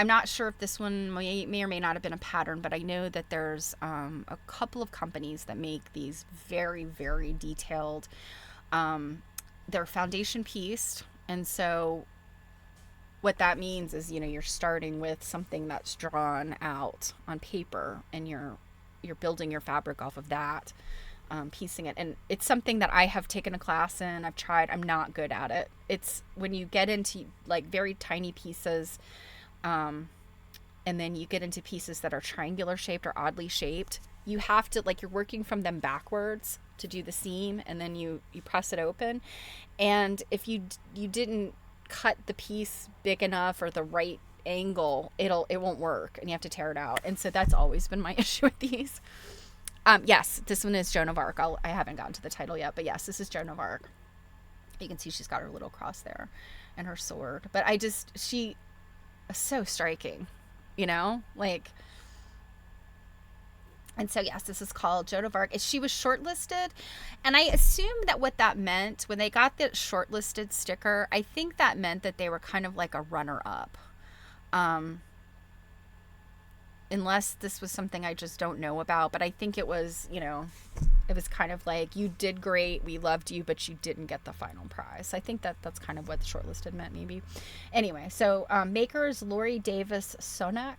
not sure if this one may or may not have been a pattern, but I know that there's a couple of companies that make these very, very detailed. They're foundation pieced. And so what that means is, you're starting with something that's drawn out on paper, and you're building your fabric off of that, piecing it. And it's something that I have taken a class in. I've tried. I'm not good at it. It's when you get into like very tiny pieces, and then you get into pieces that are triangular shaped or oddly shaped, you have to, like, you're working from them backwards to do the seam, and then you press it open. And if you didn't cut the piece big enough or the right angle, it won't work, and you have to tear it out. And so that's always been my issue with these. Yes, this one is Joan of Arc. I haven't gotten to the title yet, but yes, this is Joan of Arc. You can see she's got her little cross there and her sword. But she so striking, like. And so yes, this is called Joan of Arc. She was shortlisted, and I assume that what that meant when they got the shortlisted sticker, I think that meant that they were kind of like a runner-up, unless this was something I just don't know about. But I think it was, it was kind of like, you did great, we loved you, but you didn't get the final prize. I think that's kind of what shortlisted meant, maybe. Anyway, so maker is Lori Davis Sonak,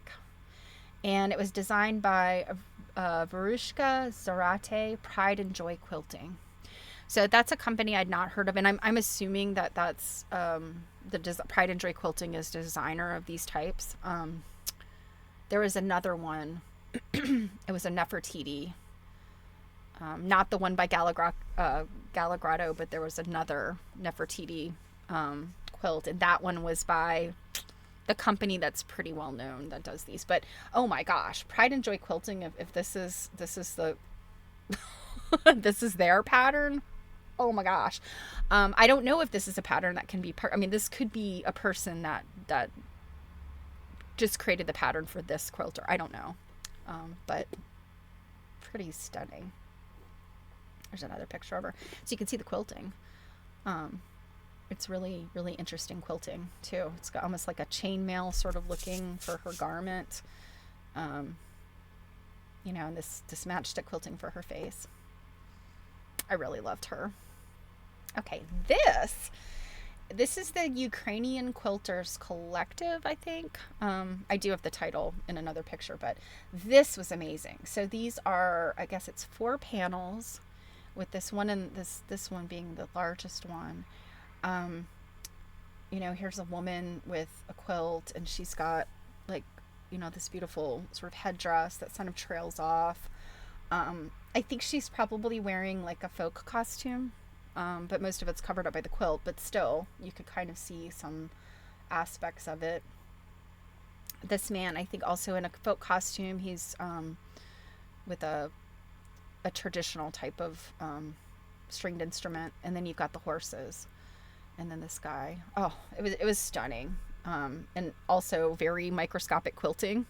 and it was designed by Varushka Zarate, Pride and Joy Quilting. So that's a company I'd not heard of, and I'm assuming that that's Pride and Joy Quilting is designer of these types. There was another one. It was a Nefertiti. Not the one by Gallagrado, but there was another Nefertiti quilt, and that one was by the company that's pretty well known that does these. But oh my gosh, Pride and Joy Quilting, if this is the this is their pattern. Oh my gosh. I don't know if this is a pattern that can be this could be a person that just created the pattern for this quilter. I don't know. But pretty stunning. There's another picture of her. So you can see the quilting. It's really, really interesting quilting too. It's got almost like a chainmail sort of looking for her garment. And this matchstick quilting for her face. I really loved her. Okay, this is the Ukrainian Quilters Collective, I think. I do have the title in another picture, but this was amazing. So these are, I guess it's 4 panels, with this one and this one being the largest one. Here's a woman with a quilt, and she's got like, this beautiful sort of headdress that kind of trails off. I think she's probably wearing like a folk costume, but most of it's covered up by the quilt, but still you could kind of see some aspects of it. This man, I think, also in a folk costume. He's with a traditional type of stringed instrument, and then you've got the horses, and then this guy. Oh, it was stunning, and also very microscopic quilting.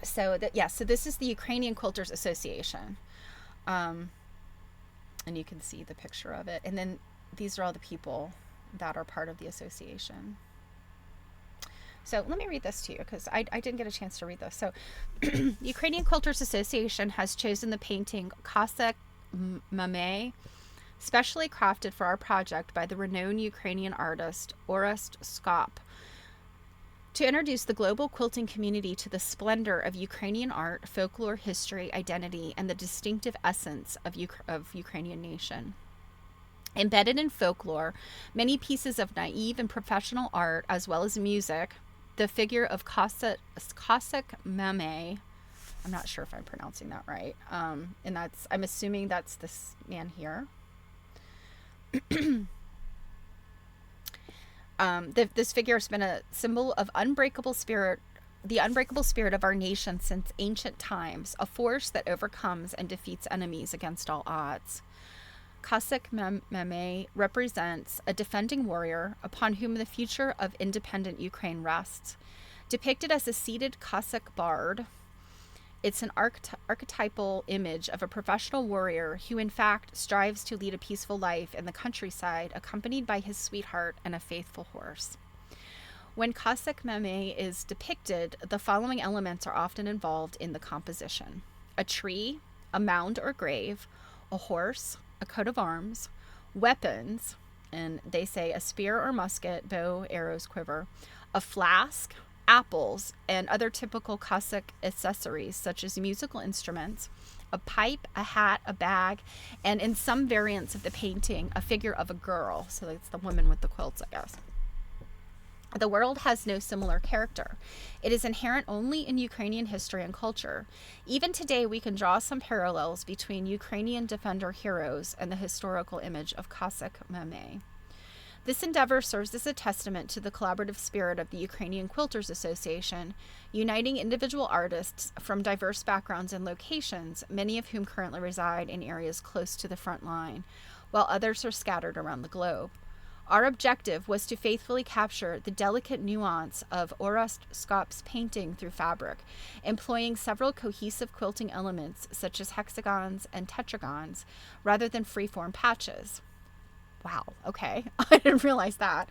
So this is the Ukrainian Quilters Association, and you can see the picture of it, and then these are all the people that are part of the association. So let me read this to you, because I didn't get a chance to read this. So Ukrainian Quilters Association has chosen the painting Cossack Mame, specially crafted for our project by the renowned Ukrainian artist Orest Skop, to introduce the global quilting community to the splendor of Ukrainian art, folklore, history, identity, and the distinctive essence of Ukrainian nation. Embedded in folklore, many pieces of naive and professional art, as well as music, the figure of Cossack Mame, I'm not sure if I'm pronouncing that right, and I'm assuming that's this man here. This figure has been a symbol of unbreakable spirit, the unbreakable spirit of our nation since ancient times, a force that overcomes and defeats enemies against all odds. Cossack Meme represents a defending warrior upon whom the future of independent Ukraine rests. Depicted as a seated Cossack bard, it's an archetypal image of a professional warrior who, in fact, strives to lead a peaceful life in the countryside, accompanied by his sweetheart and a faithful horse. When Cossack Meme is depicted, the following elements are often involved in the composition: a tree, a mound or grave, a horse, a coat of arms, weapons, and they say a spear or musket, bow, arrows, quiver, a flask, apples, and other typical Cossack accessories such as musical instruments, a pipe, a hat, a bag, and in some variants of the painting, a figure of a girl. So it's the woman with the quilts, I guess. The world has no similar character. It is inherent only in Ukrainian history and culture. Even today, we can draw some parallels between Ukrainian defender heroes and the historical image of Cossack Meme. This endeavor serves as a testament to the collaborative spirit of the Ukrainian Quilters Association, uniting individual artists from diverse backgrounds and locations, many of whom currently reside in areas close to the front line, while others are scattered around the globe. Our objective was to faithfully capture the delicate nuance of Orast Skop's painting through fabric, employing several cohesive quilting elements such as hexagons and tetragons, rather than freeform patches. Wow, okay. I didn't realize that.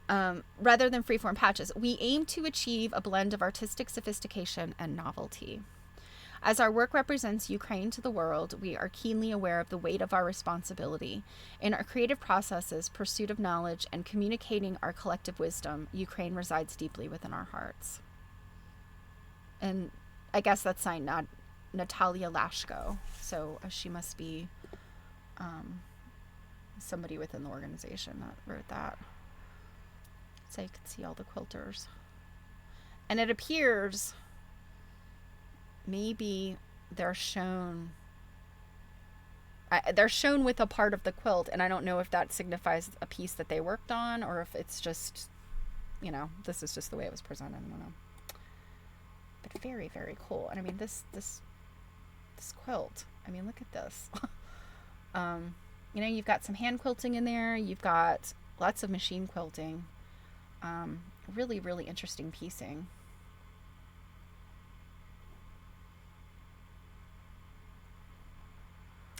Rather than freeform patches, we aim to achieve a blend of artistic sophistication and novelty. As our work represents Ukraine to the world, we are keenly aware of the weight of our responsibility. In our creative processes, pursuit of knowledge, and communicating our collective wisdom, Ukraine resides deeply within our hearts. And I guess that's signed Natalia Lashko. So she must be somebody within the organization that wrote that. So you can see all the quilters. And it appears maybe they're shown with a part of the quilt, and I don't know if that signifies a piece that they worked on or if it's just, this is just the way it was presented. I don't know. But very, very cool. And I mean, this quilt, I mean, look at this. You've got some hand quilting in there. You've got lots of machine quilting. Really, really interesting piecing.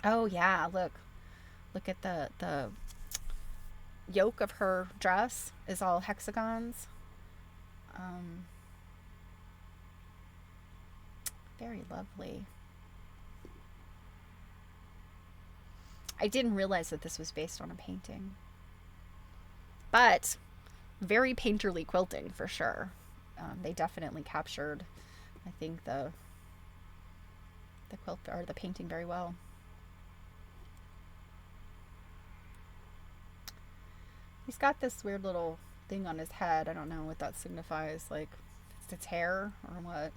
Oh yeah, look at the yoke of her dress is all hexagons. Very lovely. I didn't realize that this was based on a painting, but very painterly quilting for sure. They definitely captured, I think, the quilt or the painting very well. He's got this weird little thing on his head. I don't know what that signifies, like it's hair or what.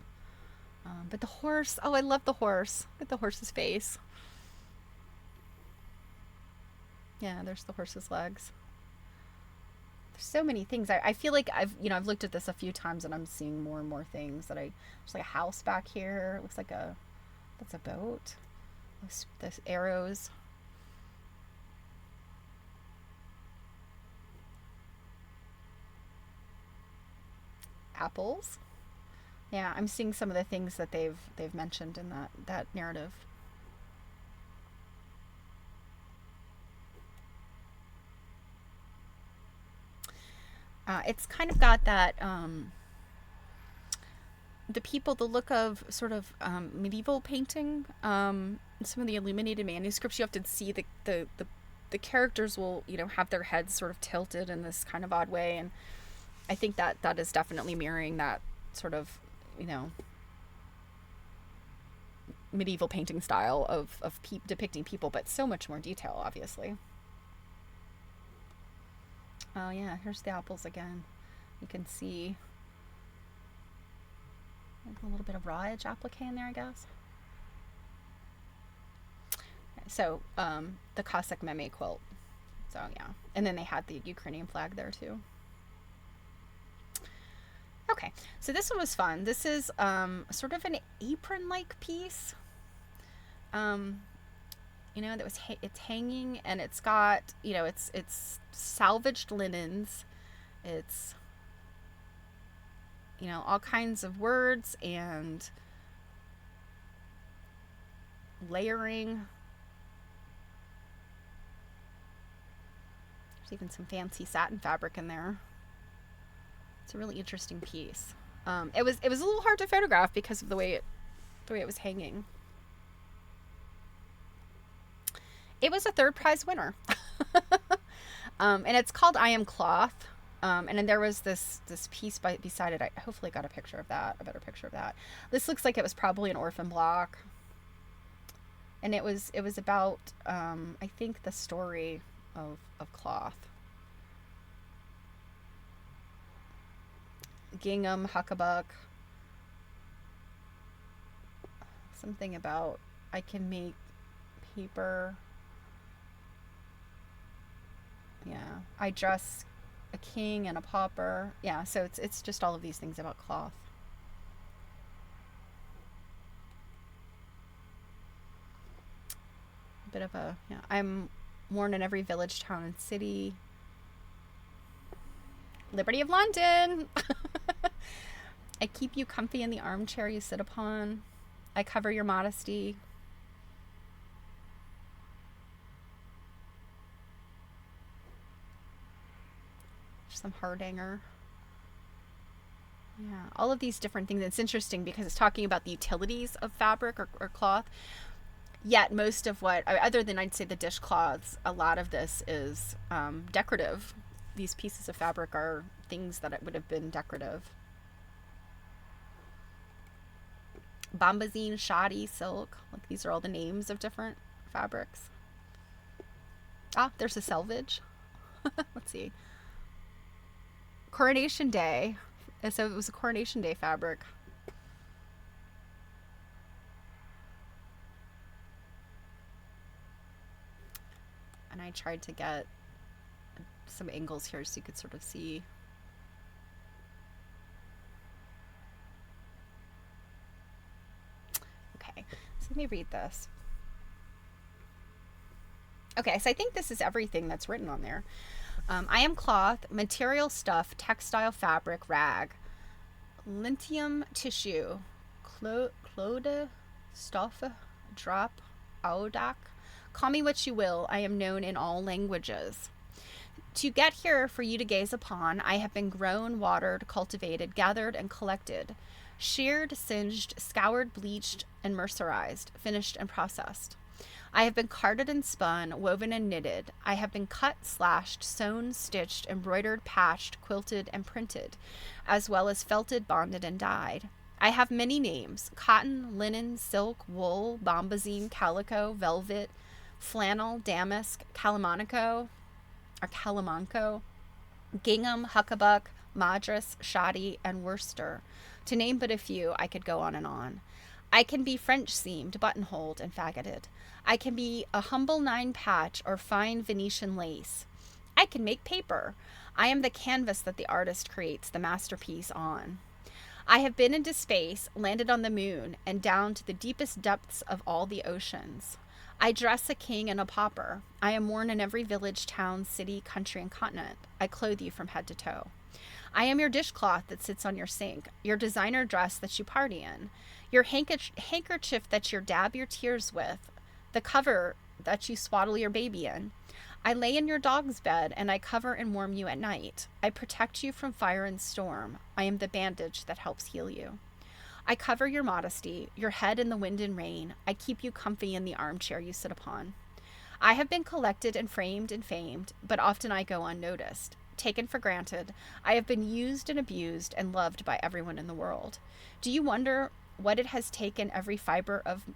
But the horse, oh, I love the horse. Look at the horse's face. Yeah, there's the horse's legs. There's so many things. I feel like I've looked at this a few times and I'm seeing more and more things there's like a house back here. It looks like that's a boat. There's arrows. Apples. Yeah, I'm seeing some of the things that they've mentioned in that narrative. It's kind of got that the look of sort of medieval painting. Some of the illuminated manuscripts, you often see the characters will have their heads sort of tilted in this kind of odd way, and I think that is definitely mirroring that sort of medieval painting style of depicting people, but so much more detail, obviously. Oh yeah, here's the apples again. You can see a little bit of raw edge applique in there, I guess. So the Cossack Meme quilt. So yeah, and then they had the Ukrainian flag there too. So this one was fun. This is sort of an apron-like piece. Um, that was it's hanging, and it's got, it's salvaged linens. It's, all kinds of words and layering. There's even some fancy satin fabric in there. It's a really interesting piece. It was a little hard to photograph because of the way it was hanging. It was a third prize winner. And it's called I Am Cloth. And then there was this piece beside it. I hopefully got a better picture of that. This looks like it was probably an orphan block. And it was about, I think, the story of cloth. Gingham, huckabuck. Something about I can make paper. Yeah, I dress a king and a pauper. Yeah, so it's just all of these things about cloth. A bit of a, yeah, I'm worn in every village, town, and city. Liberty of London. I keep you comfy in the armchair you sit upon. I cover your modesty. Some hardanger. Yeah, all of these different things. It's interesting because it's talking about the utilities of fabric or cloth. Yet most of what, other than I'd say the dishcloths, a lot of this is decorative. These pieces of fabric are things that it would have been decorative. Bombazine, shoddy, silk. Like, these are all the names of different fabrics. Ah, there's a selvage. Let's see. Coronation Day. So it was a Coronation Day fabric. And I tried to get some angles here so you could sort of see. Okay, so let me read this. Okay, so I think this is everything that's written on there. I am cloth, material, stuff, textile, fabric, rag, lintium, tissue, clode, stuff, drop, audak. Call me what you will, I am known in all languages. To get here for you to gaze upon, I have been grown, watered, cultivated, gathered, and collected, sheared, singed, scoured, bleached, and mercerized, finished, and processed. I have been carded and spun, woven and knitted. I have been cut, slashed, sewn, stitched, embroidered, patched, quilted, and printed, as well as felted, bonded, and dyed. I have many names: cotton, linen, silk, wool, bombazine, calico, velvet, flannel, damask, calamanco, gingham, huckabuck, madras, shoddy, and worsted. To name but a few, I could go on and on. I can be French seamed, buttonholed, and faggoted. I can be a humble 9-patch or fine Venetian lace. I can make paper. I am the canvas that the artist creates the masterpiece on. I have been into space, landed on the moon, and down to the deepest depths of all the oceans. I dress a king and a pauper. I am worn in every village, town, city, country, and continent. I clothe you from head to toe. I am your dishcloth that sits on your sink, your designer dress that you party in, your handkerchief that you dab your tears with, the cover that you swaddle your baby in. I lay in your dog's bed, and I cover and warm you at night. I protect you from fire and storm. I am the bandage that helps heal you. I cover your modesty, your head in the wind and rain. I keep you comfy in the armchair you sit upon. I have been collected and framed and famed, but often I go unnoticed. Taken for granted, I have been used and abused and loved by everyone in the world. Do you wonder what it has taken every fiber of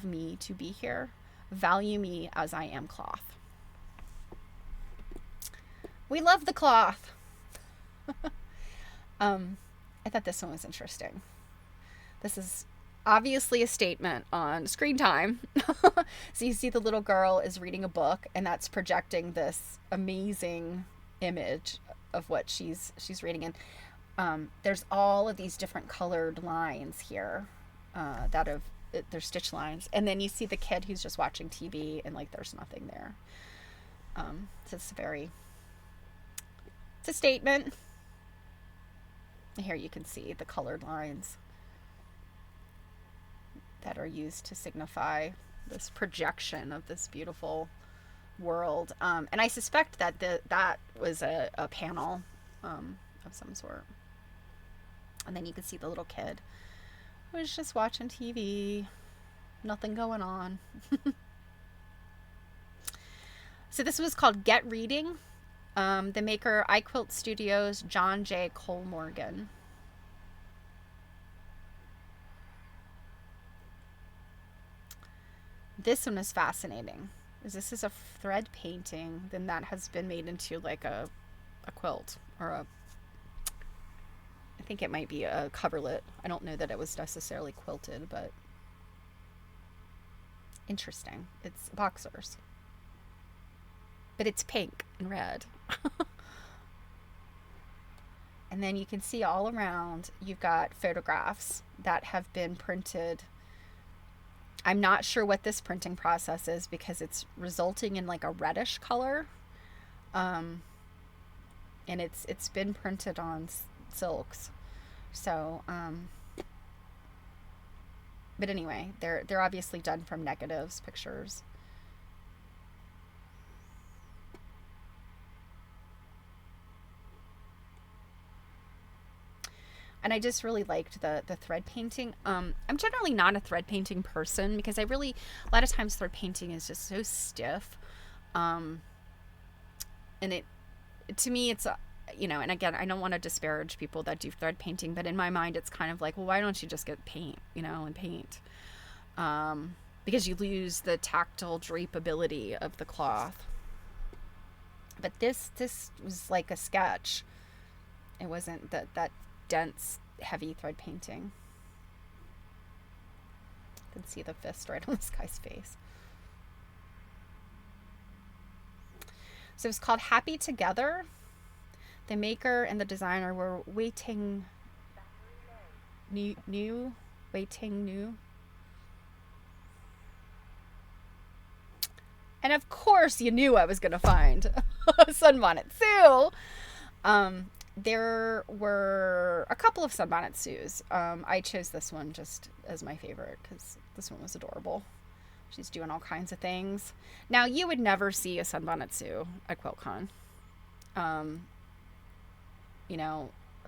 me to be here? Value me as I am cloth. We love the cloth. I thought this one was interesting. This is obviously a statement on screen time. So you see the little girl is reading a book, and that's projecting this amazing image of what she's reading in. There's all of these different colored lines here that have they're stitch lines, and then you see the kid who's just watching TV, and like there's nothing there. So it's a statement. Here you can see the colored lines that are used to signify this projection of this beautiful world. And I suspect that that was a panel of some sort. And then you can see the little kid who was just watching TV, nothing going on. So this was called Get Reading. The maker, iQuilt Studios, John J. Cole Morgan. This one is fascinating. This is a thread painting, then that has been made into like a quilt, or I think it might be a coverlet. I don't know that it was necessarily quilted, but interesting. It's boxers. But it's pink and red. And then you can see all around, you've got photographs that have been printed. I'm not sure what this printing process is because it's resulting in like a reddish color. And it's been printed on silks. So, but anyway, they're obviously done from negatives, pictures. And I just really liked the thread painting. I'm generally not a thread painting person because a lot of times thread painting is just so stiff. And to me, it's, and again, I don't want to disparage people that do thread painting, but in my mind, it's kind of like, well, why don't you just get paint, and paint? Because you lose the tactile drapeability of the cloth. But this was like a sketch. It wasn't that dense, heavy thread painting. You can see the fist right on this guy's face. So it's called Happy Together. The maker and the designer were Waiting New. And of course you knew I was going to find Sunbonnet Sue. There were a couple of Sunbonnet Sues. I chose this one just as my favorite because this one was adorable. She's doing all kinds of things. Now, you would never see a Sunbonnet Sue at QuiltCon.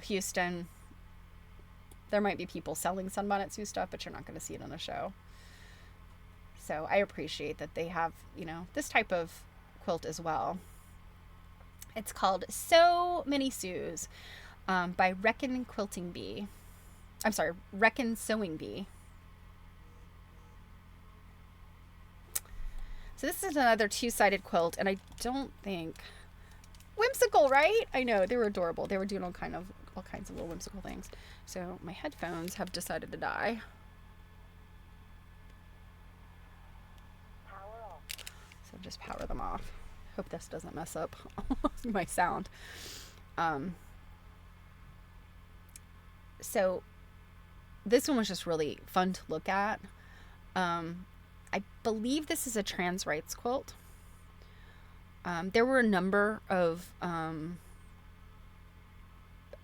Houston, there might be people selling Sunbonnet Sue stuff, but you're not going to see it on a show. So I appreciate that they have, this type of quilt as well. It's called So Many Sues by Reckon Quilting Bee. I'm sorry, Reckon Sewing Bee. So this is another two-sided quilt, and I don't think... Whimsical, right? I know, they were adorable. They were doing all kinds of little whimsical things. So my headphones have decided to die. Power off. So just power them off. Hope this doesn't mess up my sound. So this one was just really fun to look at. I believe this is a trans rights quilt. There were a number of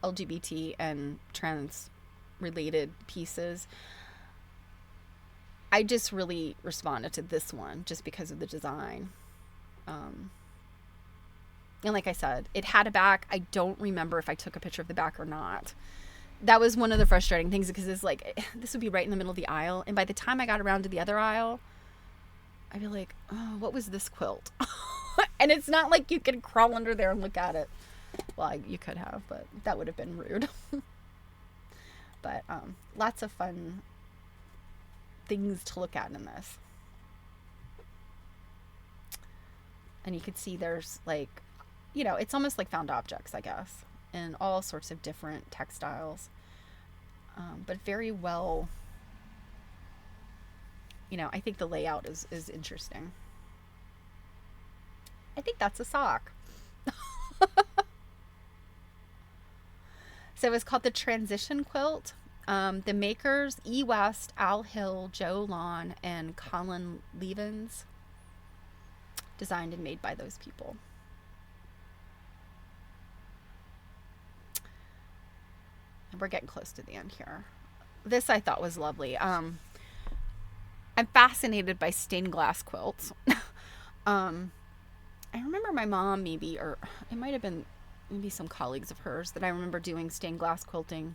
LGBT and trans related pieces. I just really responded to this one just because of the design. And like I said, it had a back. I don't remember if I took a picture of the back or not. That was one of the frustrating things because it's like, this would be right in the middle of the aisle. And by the time I got around to the other aisle, I'd be like, oh, what was this quilt? And it's not like you can crawl under there and look at it. Well, you could have, but that would have been rude. But lots of fun things to look at in this. And you can see there's like, it's almost like found objects, I guess, in all sorts of different textiles. But very well, I think the layout is interesting. I think that's a sock. So it's called the Transition Quilt. The makers, E. West, Al Hill, Joe Lawn, and Colin Levens. Designed and made by those people. And we're getting close to the end here. This I thought was lovely. I'm fascinated by stained glass quilts. I remember my mom maybe, or it might have been maybe some colleagues of hers, that I remember doing stained glass quilting.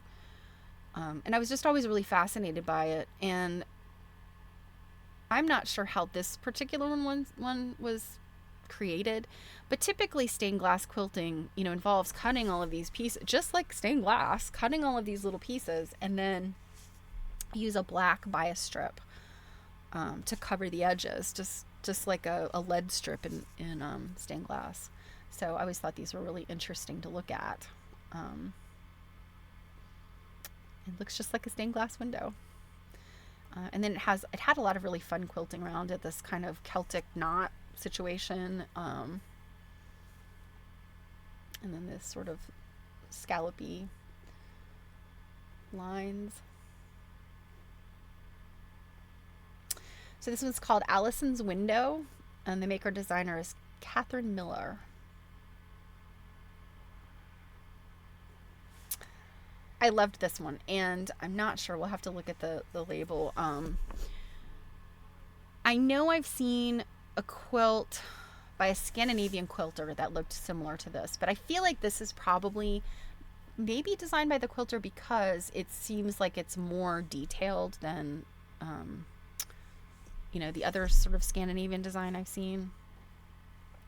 And I was just always really fascinated by it. And I'm not sure how this particular one was created, but typically stained glass quilting, involves cutting all of these pieces, just like stained glass, cutting all of these little pieces, and then use a black bias strip to cover the edges, just like a lead strip in stained glass. So I always thought these were really interesting to look at. It looks just like a stained glass window. And then it had a lot of really fun quilting around it, this kind of Celtic knot situation. And then this sort of scallopy lines. So this one's called Allison's Window, and the maker designer is Catherine Miller. I loved this one, and I'm not sure. We'll have to look at the label. I know I've seen a quilt by a Scandinavian quilter that looked similar to this, but I feel like this is probably maybe designed by the quilter because it seems like it's more detailed than the other sort of Scandinavian design I've seen.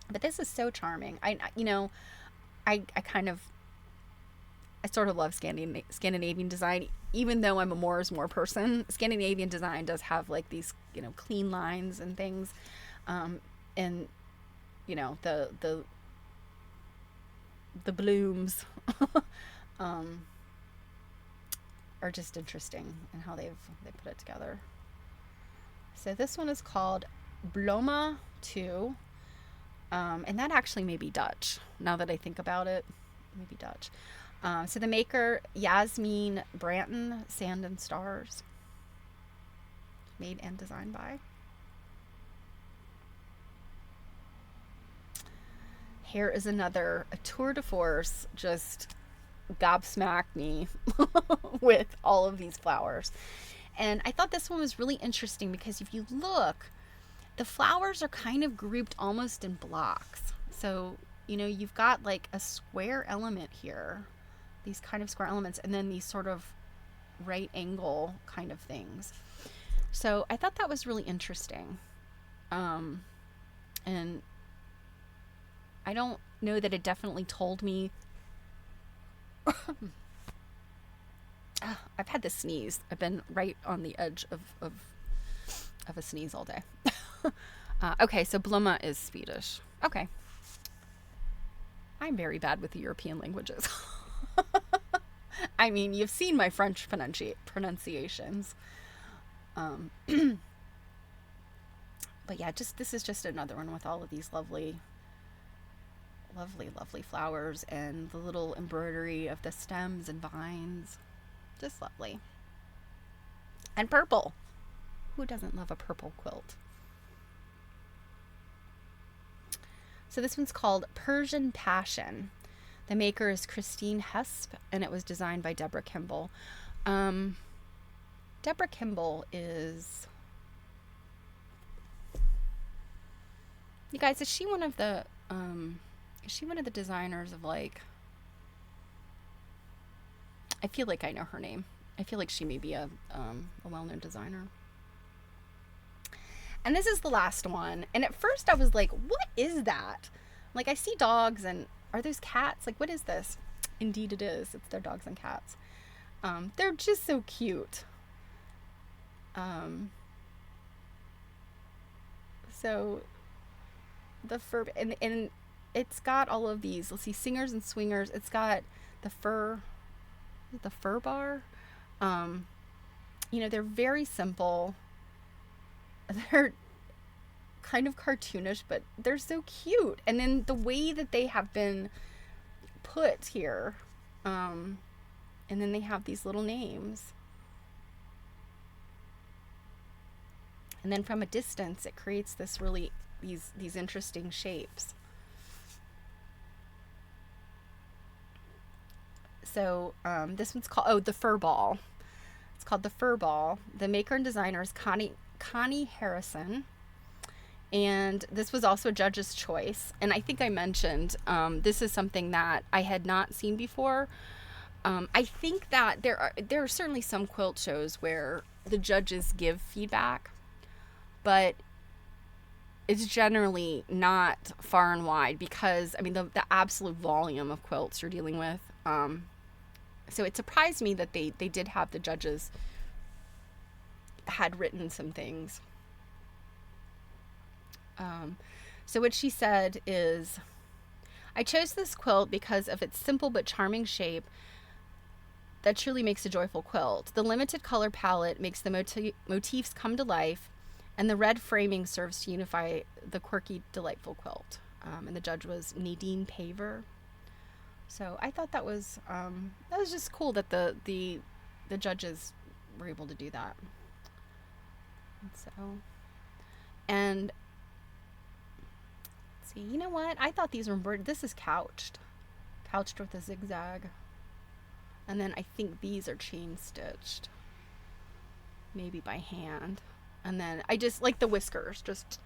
But this is so charming. I sort of love Scandinavian design, even though I'm a more is more person. Scandinavian design does have like these, clean lines and things. And the blooms are just interesting in how they put it together. So this one is called Bloma 2. And that actually may be Dutch. Now that I think about it, maybe Dutch. So the maker, Yasmin Branton, Sand and Stars. Made and designed by. Here is another, a tour de force, just gobsmacked me with all of these flowers. And I thought this one was really interesting because if you look, the flowers are kind of grouped almost in blocks. So, you've got like a square element here, these kind of square elements, and then these sort of right angle kind of things. So I thought that was really interesting. And I don't know that it definitely told me. I've had this sneeze. I've been right on the edge of a sneeze all day. Okay, so Blomma is Swedish. Okay. I'm very bad with the European languages. I mean, you've seen my French pronunciations. But yeah, this is just another one with all of these lovely flowers and the little embroidery of the stems and vines. Just lovely. And purple. Who doesn't love a purple quilt? So this one's called Persian Passion. The maker is Christine Hesp, and it was designed by Deborah Kimball. Deborah Kimball is... You guys, is she one of the designers of, like... I feel like I know her name. I feel like she may be a well-known designer. And this is the last one. And at first I was like, what is that? Like, I see dogs, and are those cats? Like, what is this? Indeed it is. It's their dogs and cats. They're just so cute. So the fur, and it's got all of these. Let's see, singers and swingers. It's got the fur bar. They're very simple. They're kind of cartoonish, but they're so cute. And then the way that they have been put here, And then they have these little names. And then from a distance, it creates this really, these interesting shapes. So this one's called, the fur ball. It's called the fur ball. The maker and designer is Connie Harrison. And this was also a judge's choice. And I think I mentioned this is something that I had not seen before. I think that there are certainly some quilt shows where the judges give feedback, but it's generally not far and wide because, I mean, the absolute volume of quilts you're dealing with. So it surprised me that they did have the judges had written some things. So what she said is, I chose this quilt because of its simple but charming shape that truly makes a joyful quilt. The limited color palette makes the motifs come to life, and the red framing serves to unify the quirky, delightful quilt. And the judge was Nadine Paver. So I thought that was just cool that the judges were able to do that. And see, you know what? I thought these were embroidered. This is couched with a zigzag. And then I think these are chain stitched, maybe by hand. And then I just like the whiskers, just,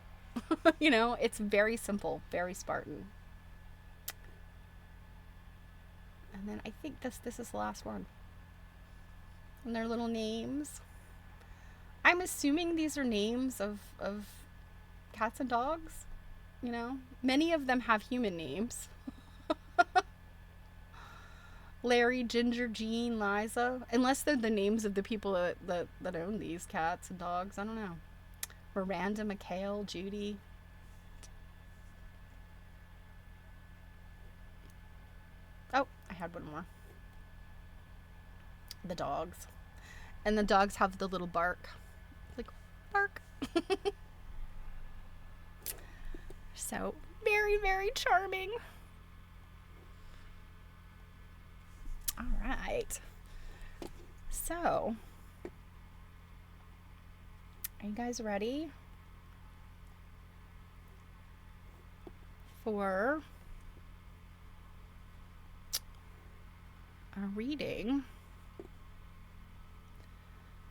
you know, it's very simple, very Spartan. And then I think this is the last one. And their little names. I'm assuming these are names of cats and dogs, you know. Many of them have human names. Larry, Ginger, Jean, Liza. Unless they're the names of the people that own these cats and dogs. I don't know. Miranda, Mikhail, Judy. Oh, I had one more. The dogs. And the dogs have the little bark. Like, bark. So, very, very charming. All right. So, are you guys ready for our reading?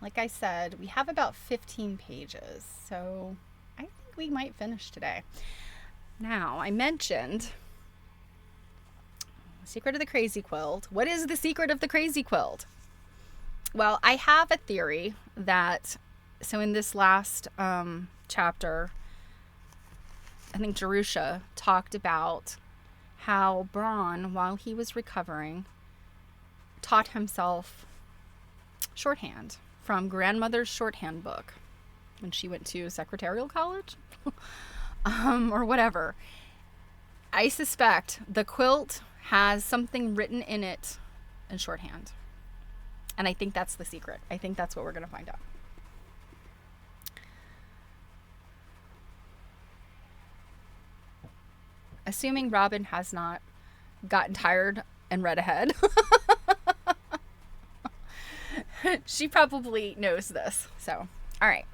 Like I said, we have about 15 pages, so I think we might finish today. Now, I mentioned Secret of the Crazy Quilt. What is the secret of the Crazy Quilt? Well, I have a theory that, so in this last chapter, I think Jerusha talked about how Braun, while he was recovering, taught himself shorthand from grandmother's shorthand book when she went to secretarial college or whatever. I suspect the quilt has something written in it in shorthand. And I think that's the secret. I think that's what we're going to find out. Assuming Robin has not gotten tired and read ahead. She probably knows this. So, all right.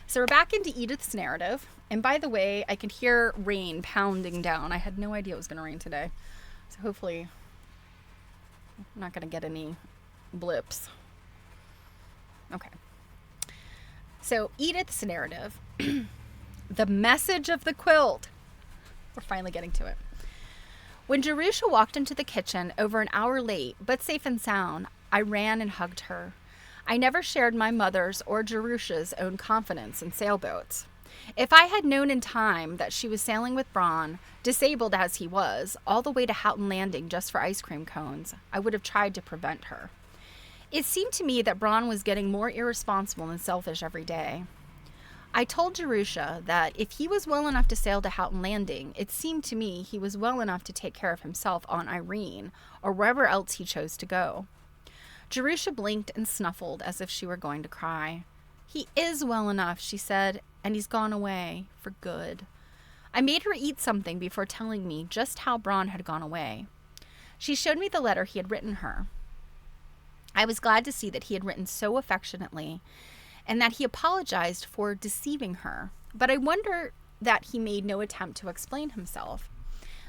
So we're back into Edith's narrative. And by the way, I could hear rain pounding down. I had no idea it was going to rain today. So hopefully I'm not going to get any blips. Okay. So Edith's narrative. The message of the quilt. We're finally getting to it. When Jerusha walked into the kitchen over an hour late, but safe and sound, I ran and hugged her. I never shared my mother's or Jerusha's own confidence in sailboats. If I had known in time that she was sailing with Braun, disabled as he was, all the way to Houghton Landing just for ice cream cones, I would have tried to prevent her. It seemed to me that Braun was getting more irresponsible and selfish every day. I told Jerusha that if he was well enough to sail to Houghton Landing, it seemed to me he was well enough to take care of himself on Irene or wherever else he chose to go. Jerusha blinked and snuffled as if she were going to cry. He is well enough, she said, and he's gone away for good. I made her eat something before telling me just how Braun had gone away. She showed me the letter he had written her. I was glad to see that he had written so affectionately and that he apologized for deceiving her. But I wonder that he made no attempt to explain himself.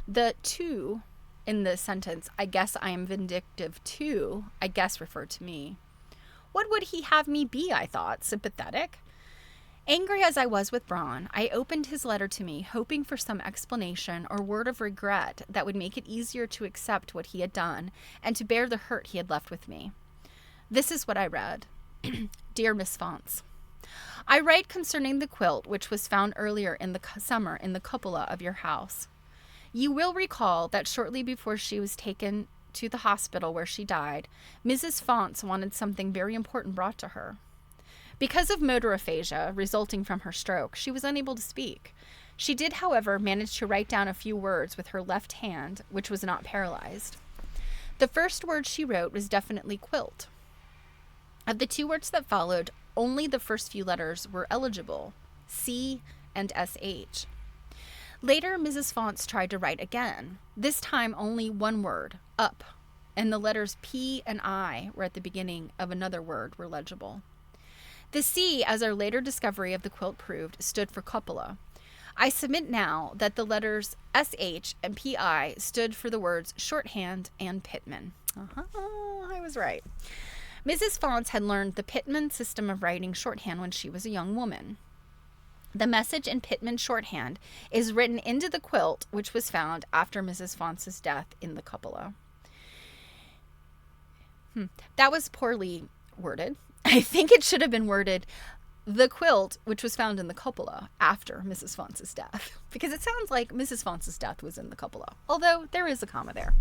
The "to" in the sentence, "I guess I am vindictive too," I guess referred to me. What would he have me be, I thought, sympathetic? Angry as I was with Braun, I opened his letter to me, hoping for some explanation or word of regret that would make it easier to accept what he had done and to bear the hurt he had left with me. This is what I read. Dear Miss Fonce, I write concerning the quilt which was found earlier in the summer in the cupola of your house. You will recall that shortly before she was taken to the hospital where she died, Mrs. Fonce wanted something very important brought to her. Because of motor aphasia resulting from her stroke, she was unable to speak. She did, however, manage to write down a few words with her left hand, which was not paralyzed. The first word she wrote was definitely quilt. Of the two words that followed, only the first few letters were eligible, C and SH. Later, Mrs. Fonce tried to write again. This time only one word, up, and the letters P and I were at the beginning of another word were legible. The C, as our later discovery of the quilt proved, stood for cupola. I submit now that the letters SH and PI stood for the words shorthand and Pitman. I was right. Mrs. Fonce had learned the Pitman system of writing shorthand when she was a young woman. The message in Pitman shorthand is written into the quilt, which was found after Mrs. Fonce's death in the cupola. That was poorly worded. I think it should have been worded, the quilt, which was found in the cupola after Mrs. Fonce's death, because it sounds like Mrs. Fonce's death was in the cupola, although there is a comma there.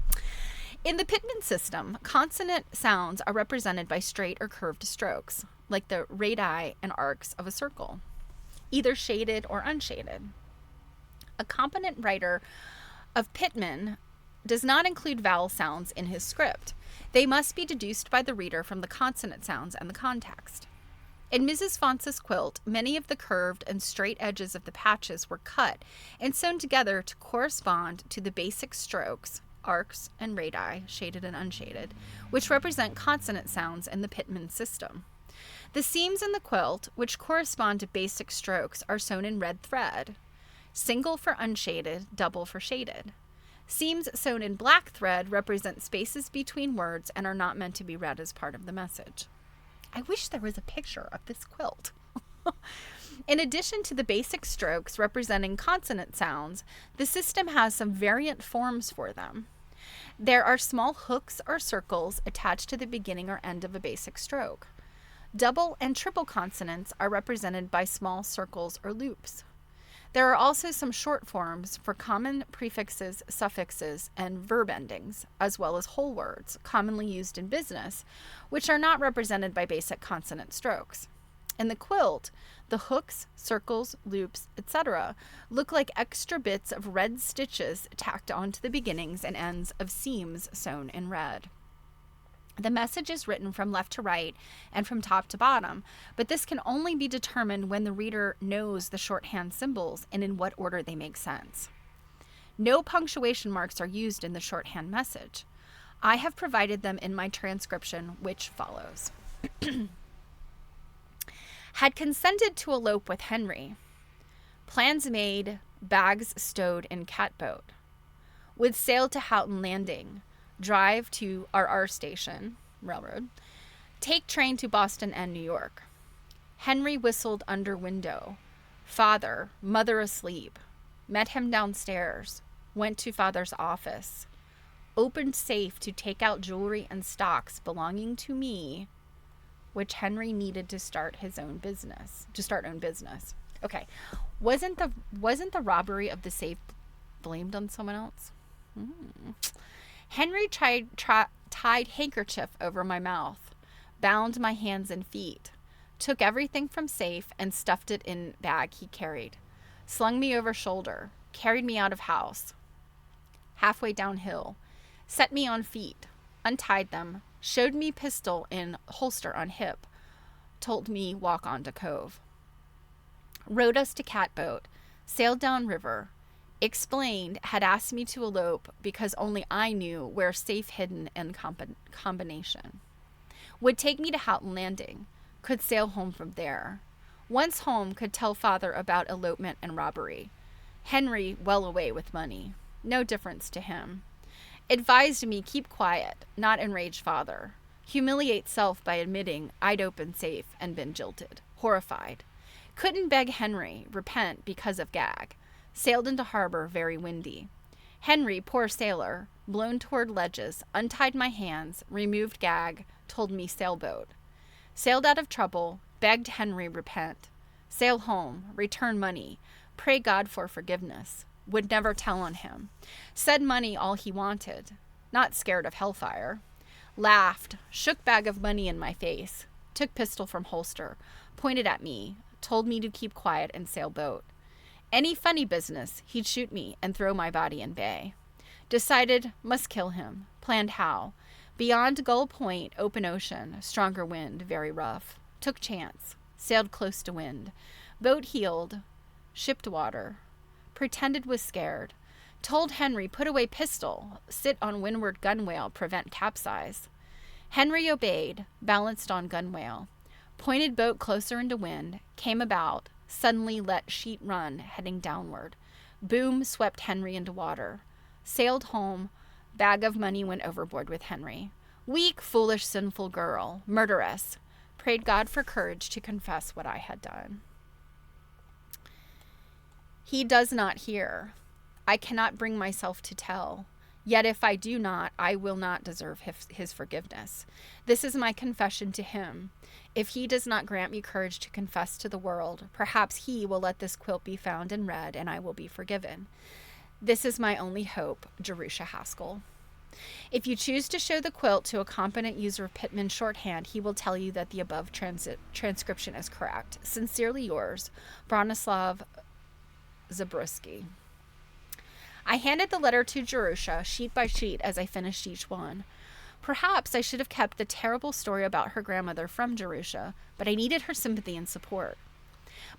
In the Pitman system, consonant sounds are represented by straight or curved strokes, like the radii and arcs of a circle, either shaded or unshaded. A competent writer of Pitman does not include vowel sounds in his script. They must be deduced by the reader from the consonant sounds and the context. In Mrs. Fonce's quilt, many of the curved and straight edges of the patches were cut and sewn together to correspond to the basic strokes, arcs and radii, shaded and unshaded, which represent consonant sounds in the Pitman system. The seams in the quilt, which correspond to basic strokes, are sewn in red thread, single for unshaded, double for shaded. Seams sewn in black thread represent spaces between words and are not meant to be read as part of the message. I wish there was a picture of this quilt. In addition to the basic strokes representing consonant sounds, the system has some variant forms for them. There are small hooks or circles attached to the beginning or end of a basic stroke. Double and triple consonants are represented by small circles or loops. There are also some short forms for common prefixes, suffixes, and verb endings, as well as whole words, commonly used in business, which are not represented by basic consonant strokes. In the quilt, the hooks, circles, loops, etc. look like extra bits of red stitches tacked onto the beginnings and ends of seams sewn in red. The message is written from left to right and from top to bottom, but this can only be determined when the reader knows the shorthand symbols and in what order they make sense. No punctuation marks are used in the shorthand message. I have provided them in my transcription, which follows. Had consented to elope with Henry. Plans made, bags stowed in catboat. Would sail to Houghton Landing. Drive to RR station, railroad. Take train to Boston and New York. Henry whistled under window. Father, mother asleep. Met him downstairs. Went to father's office. Opened safe to take out jewelry and stocks belonging to me, which Henry needed to start his own business. Okay. Wasn't the robbery of the safe blamed on someone else? Henry tied handkerchief over my mouth, bound my hands and feet, took everything from safe and stuffed it in bag he carried, slung me over shoulder, carried me out of house, halfway downhill, set me on feet, untied them, showed me pistol in holster on hip, told me walk on to cove. Rowed us to catboat, sailed down river, Explained had asked me to elope because only I knew where safe hidden in combination. Would take me to Houghton Landing. Could sail home from there. Once home, could tell father about elopement and robbery. Henry well away with money. No difference to him. Advised me keep quiet, not enrage father. Humiliate self by admitting I'd opened safe and been jilted. Horrified. Couldn't beg Henry, repent because of gag. Sailed into harbor, very windy. Henry, poor sailor, blown toward ledges, untied my hands, removed gag, told me sailboat. Sailed out of trouble, begged Henry repent. Sail home, return money, pray God for forgiveness. Would never tell on him. Said money all he wanted. Not scared of hellfire. Laughed, shook bag of money in my face. Took pistol from holster, pointed at me, told me to keep quiet and sail boat. Any funny business, he'd shoot me and throw my body in bay. Decided, must kill him. Planned how. Beyond Gull Point, open ocean, stronger wind, very rough. Took chance. Sailed close to wind. Boat heeled. Shipped water. Pretended was scared. Told Henry put away pistol. Sit on windward gunwale, prevent capsize. Henry obeyed. Balanced on gunwale. Pointed boat closer into wind. Came about. Suddenly let sheet run, heading downward. Boom swept Henry into water. Sailed home. Bag of money went overboard with Henry. Weak, foolish, sinful girl. Murderess. Prayed God for courage to confess what I had done. He does not hear. I cannot bring myself to tell. Yet if I do not, I will not deserve his forgiveness. This is my confession to him. If he does not grant me courage to confess to the world, perhaps he will let this quilt be found and read, and I will be forgiven. This is my only hope, Jerusha Haskell. If you choose to show the quilt to a competent user of Pittman shorthand, he will tell you that the above transcription is correct. Sincerely yours, Bronislav Zabriskie. I handed the letter to Jerusha, sheet by sheet, as I finished each one. Perhaps I should have kept the terrible story about her grandmother from Jerusha, but I needed her sympathy and support.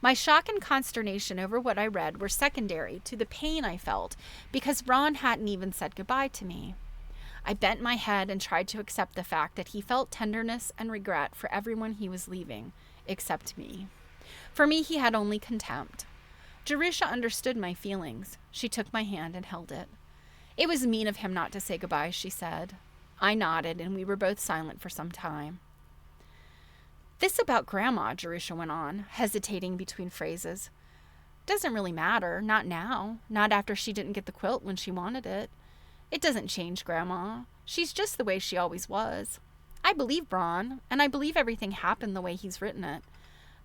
My shock and consternation over what I read were secondary to the pain I felt because Ron hadn't even said goodbye to me. I bent my head and tried to accept the fact that he felt tenderness and regret for everyone he was leaving, except me. For me, he had only contempt. Jerusha understood my feelings. She took my hand and held it. It was mean of him not to say goodbye, she said. I nodded, and we were both silent for some time. This about Grandma, Jerusha went on, hesitating between phrases. Doesn't really matter, not now, not after she didn't get the quilt when she wanted it. It doesn't change Grandma. She's just the way she always was. I believe Bron, and I believe everything happened the way he's written it.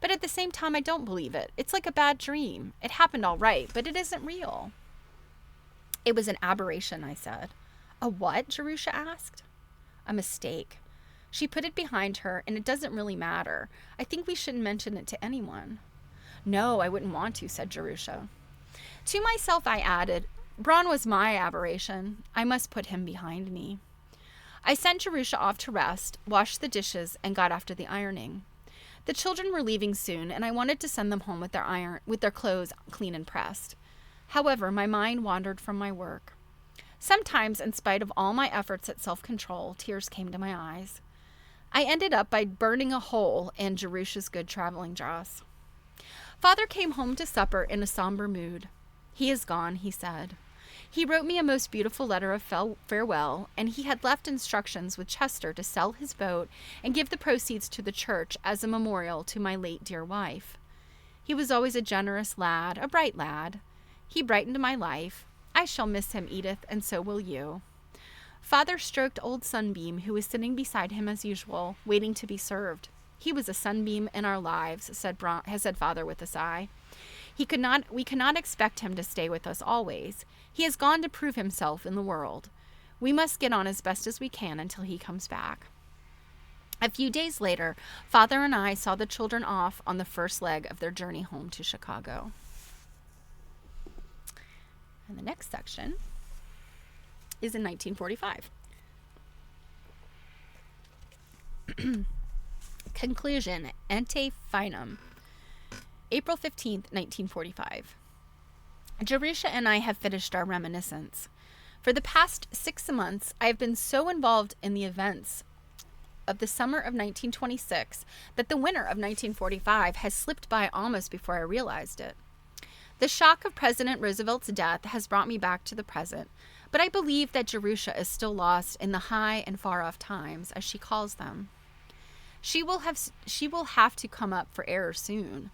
But at the same time, I don't believe it. It's like a bad dream. It happened all right, but it isn't real. It was an aberration, I said. A what? Jerusha asked. A mistake. She put it behind her, and it doesn't really matter. I think we shouldn't mention it to anyone. No, I wouldn't want to, said Jerusha. To myself, I added, Bron was my aberration. I must put him behind me. I sent Jerusha off to rest, washed the dishes, and got after the ironing. The children were leaving soon, and I wanted to send them home with their clothes clean and pressed. However, my mind wandered from my work. Sometimes, in spite of all my efforts at self-control, tears came to my eyes. I ended up by burning a hole in Jerusha's good traveling dress. Father came home to supper in a somber mood. He is gone, he said. He wrote me a most beautiful letter of farewell, and he had left instructions with Chester to sell his boat and give the proceeds to the church as a memorial to my late dear wife. He was always a generous lad, a bright lad. He brightened my life. I shall miss him, Edith, and so will you. Father stroked old Sunbeam, who was sitting beside him as usual, waiting to be served. He was a sunbeam in our lives, said Father with a sigh. We cannot expect him to stay with us always. He has gone to prove himself in the world. We must get on as best as we can until he comes back. A few days later, Father and I saw the children off on the first leg of their journey home to Chicago. And the next section is in 1945. Conclusion, Ente Finum, April 15th, 1945. Jerusha and I have finished our reminiscence. For the past 6 months, I have been so involved in the events of the summer of 1926 that the winter of 1945 has slipped by almost before I realized it. The shock of President Roosevelt's death has brought me back to the present, but I believe that Jerusha is still lost in the high and far off times, as she calls them. She will have to come up for air soon.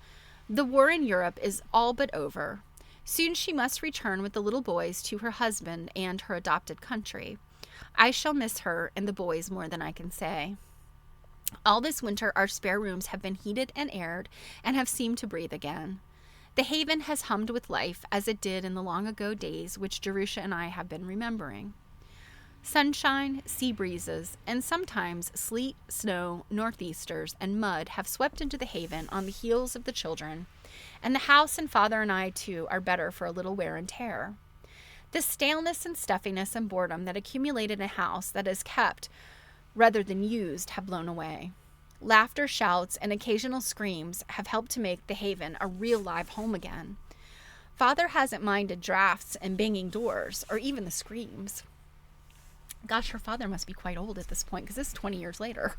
The war in Europe is all but over. Soon she must return with the little boys to her husband and her adopted country. I shall miss her and the boys more than I can say. All this winter our spare rooms have been heated and aired and have seemed to breathe again. The haven has hummed with life as it did in the long ago days which Jerusha and I have been remembering. Sunshine, sea breezes, and sometimes sleet, snow, northeasters, and mud have swept into the haven on the heels of the children, and the house and father and I, too, are better for a little wear and tear. The staleness and stuffiness and boredom that accumulated in a house that is kept rather than used have blown away. Laughter, shouts, and occasional screams have helped to make the haven a real live home again. Father hasn't minded drafts and banging doors, or even the screams. Gosh, her father must be quite old at this point, because this is 20 years later.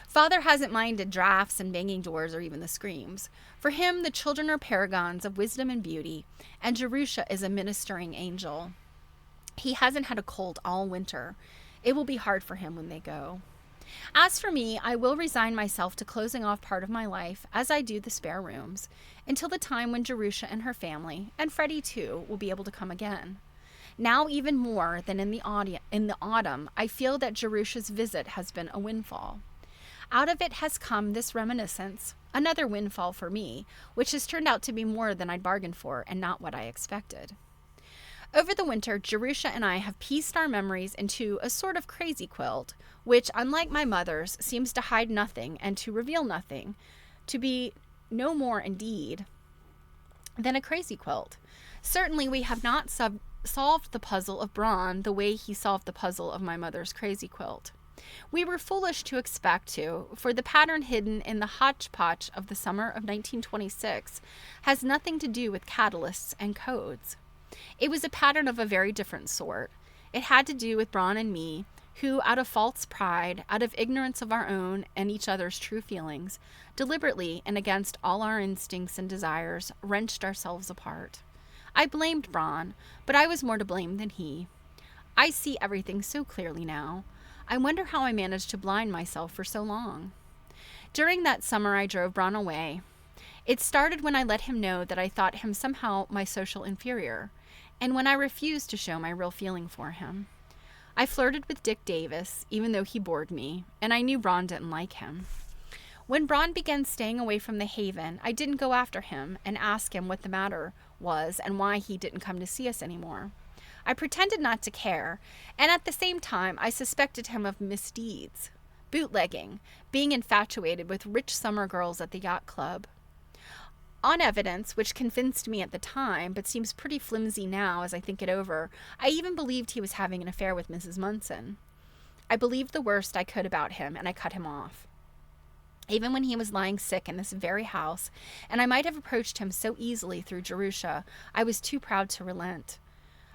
Father hasn't minded drafts and banging doors or even the screams. For him, the children are paragons of wisdom and beauty, and Jerusha is a ministering angel. He hasn't had a cold all winter. It will be hard for him when they go. As for me, I will resign myself to closing off part of my life, as I do the spare rooms, until the time when Jerusha and her family, and Freddie too, will be able to come again. Now even more than in the autumn, I feel that Jerusha's visit has been a windfall. Out of it has come this reminiscence, another windfall for me, which has turned out to be more than I'd bargained for and not what I expected. Over the winter, Jerusha and I have pieced our memories into a sort of crazy quilt, which, unlike my mother's, seems to hide nothing and to reveal nothing, to be no more, indeed, than a crazy quilt. Certainly we have not solved the puzzle of Braun the way he solved the puzzle of my mother's crazy quilt. We were foolish to expect to, for the pattern hidden in the hodgepodge of the summer of 1926 has nothing to do with catalysts and codes. It was a pattern of a very different sort. It had to do with Braun and me, who, out of false pride, out of ignorance of our own and each other's true feelings, deliberately and against all our instincts and desires, wrenched ourselves apart. I blamed Braun, but I was more to blame than he. I see everything so clearly now. I wonder how I managed to blind myself for so long. During that summer I drove Braun away. It started when I let him know that I thought him somehow my social inferior, and when I refused to show my real feeling for him. I flirted with Dick Davis, even though he bored me, and I knew Braun didn't like him. When Braun began staying away from the haven, I didn't go after him and ask him what the matter was and why he didn't come to see us anymore. I pretended not to care, and at the same time I suspected him of misdeeds, bootlegging, being infatuated with rich summer girls at the yacht club. On evidence, which convinced me at the time, but seems pretty flimsy now as I think it over, I even believed he was having an affair with Mrs. Munson. I believed the worst I could about him, and I cut him off. Even when he was lying sick in this very house, and I might have approached him so easily through Jerusha, I was too proud to relent.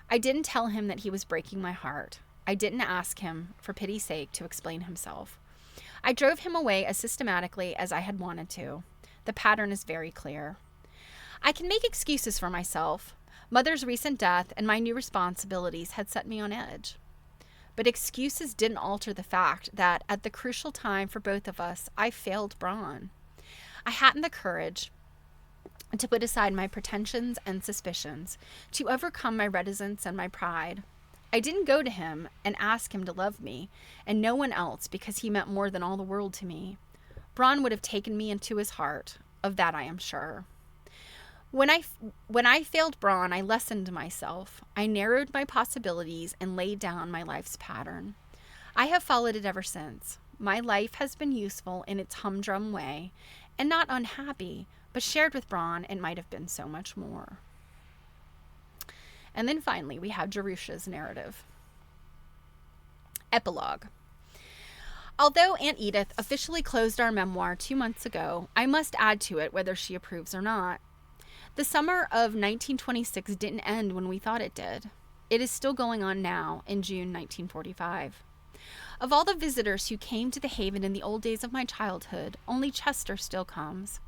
I didn't tell him that he was breaking my heart. I didn't ask him, for pity's sake, to explain himself. I drove him away as systematically as I had wanted to. The pattern is very clear. I can make excuses for myself. Mother's recent death and my new responsibilities had set me on edge. But excuses didn't alter the fact that at the crucial time for both of us, I failed Braun. I hadn't the courage to put aside my pretensions and suspicions, to overcome my reticence and my pride. I didn't go to him and ask him to love me, and no one else, because he meant more than all the world to me. Braun would have taken me into his heart, of that I am sure. When I failed Braun, I lessened myself. I narrowed my possibilities and laid down my life's pattern. I have followed it ever since. My life has been useful in its humdrum way, and not unhappy, but shared with Braun, it might have been so much more. And then finally, we have Jerusha's narrative. Epilogue. Although Aunt Edith officially closed our memoir 2 months ago, I must add to it whether she approves or not. The summer of 1926 didn't end when we thought it did. It is still going on now in June 1945. Of all the visitors who came to the Haven in the old days of my childhood, only Chester still comes.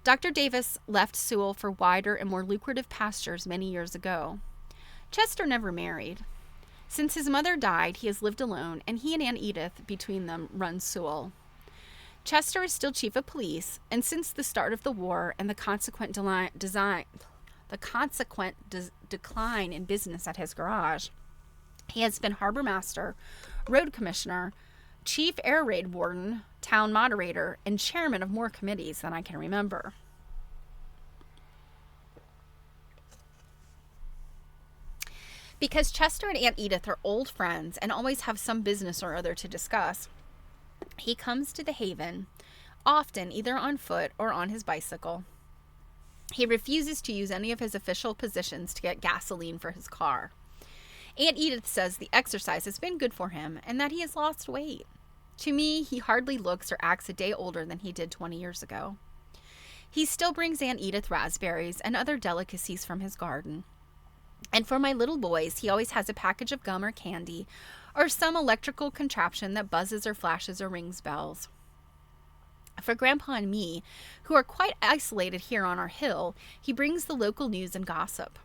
Dr. Davis left Sewell for wider and more lucrative pastures many years ago. Chester never married. Since his mother died, he has lived alone, and he and Aunt Edith, between them, run Sewell. Chester is still chief of police, and since the start of the war and the consequent decline in business at his garage, he has been harbor master, road commissioner, chief air raid warden, town moderator, and chairman of more committees than I can remember. Because Chester and Aunt Edith are old friends and always have some business or other to discuss, he comes to the Haven, often either on foot or on his bicycle. He refuses to use any of his official positions to get gasoline for his car. Aunt Edith says the exercise has been good for him and that he has lost weight. To me, he hardly looks or acts a day older than he did 20 years ago. He still brings Aunt Edith raspberries and other delicacies from his garden. And for my little boys, he always has a package of gum or candy or some electrical contraption that buzzes or flashes or rings bells. For Grandpa and me, who are quite isolated here on our hill, he brings the local news and gossip.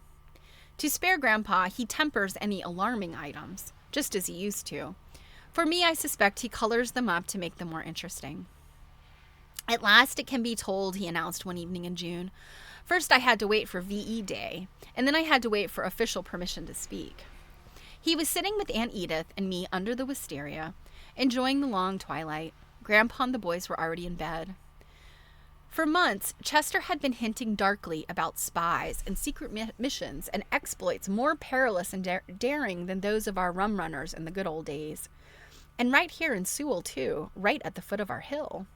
To spare Grandpa, he tempers any alarming items, just as he used to. For me, I suspect he colors them up to make them more interesting. At last it can be told, he announced one evening in June. First I had to wait for VE Day, and then I had to wait for official permission to speak. He was sitting with Aunt Edith and me under the wisteria, enjoying the long twilight. Grandpa and the boys were already in bed. For months, Chester had been hinting darkly about spies and secret missions and exploits more perilous and daring than those of our rum runners in the good old days. And right here in Sewell, too, right at the foot of our hill.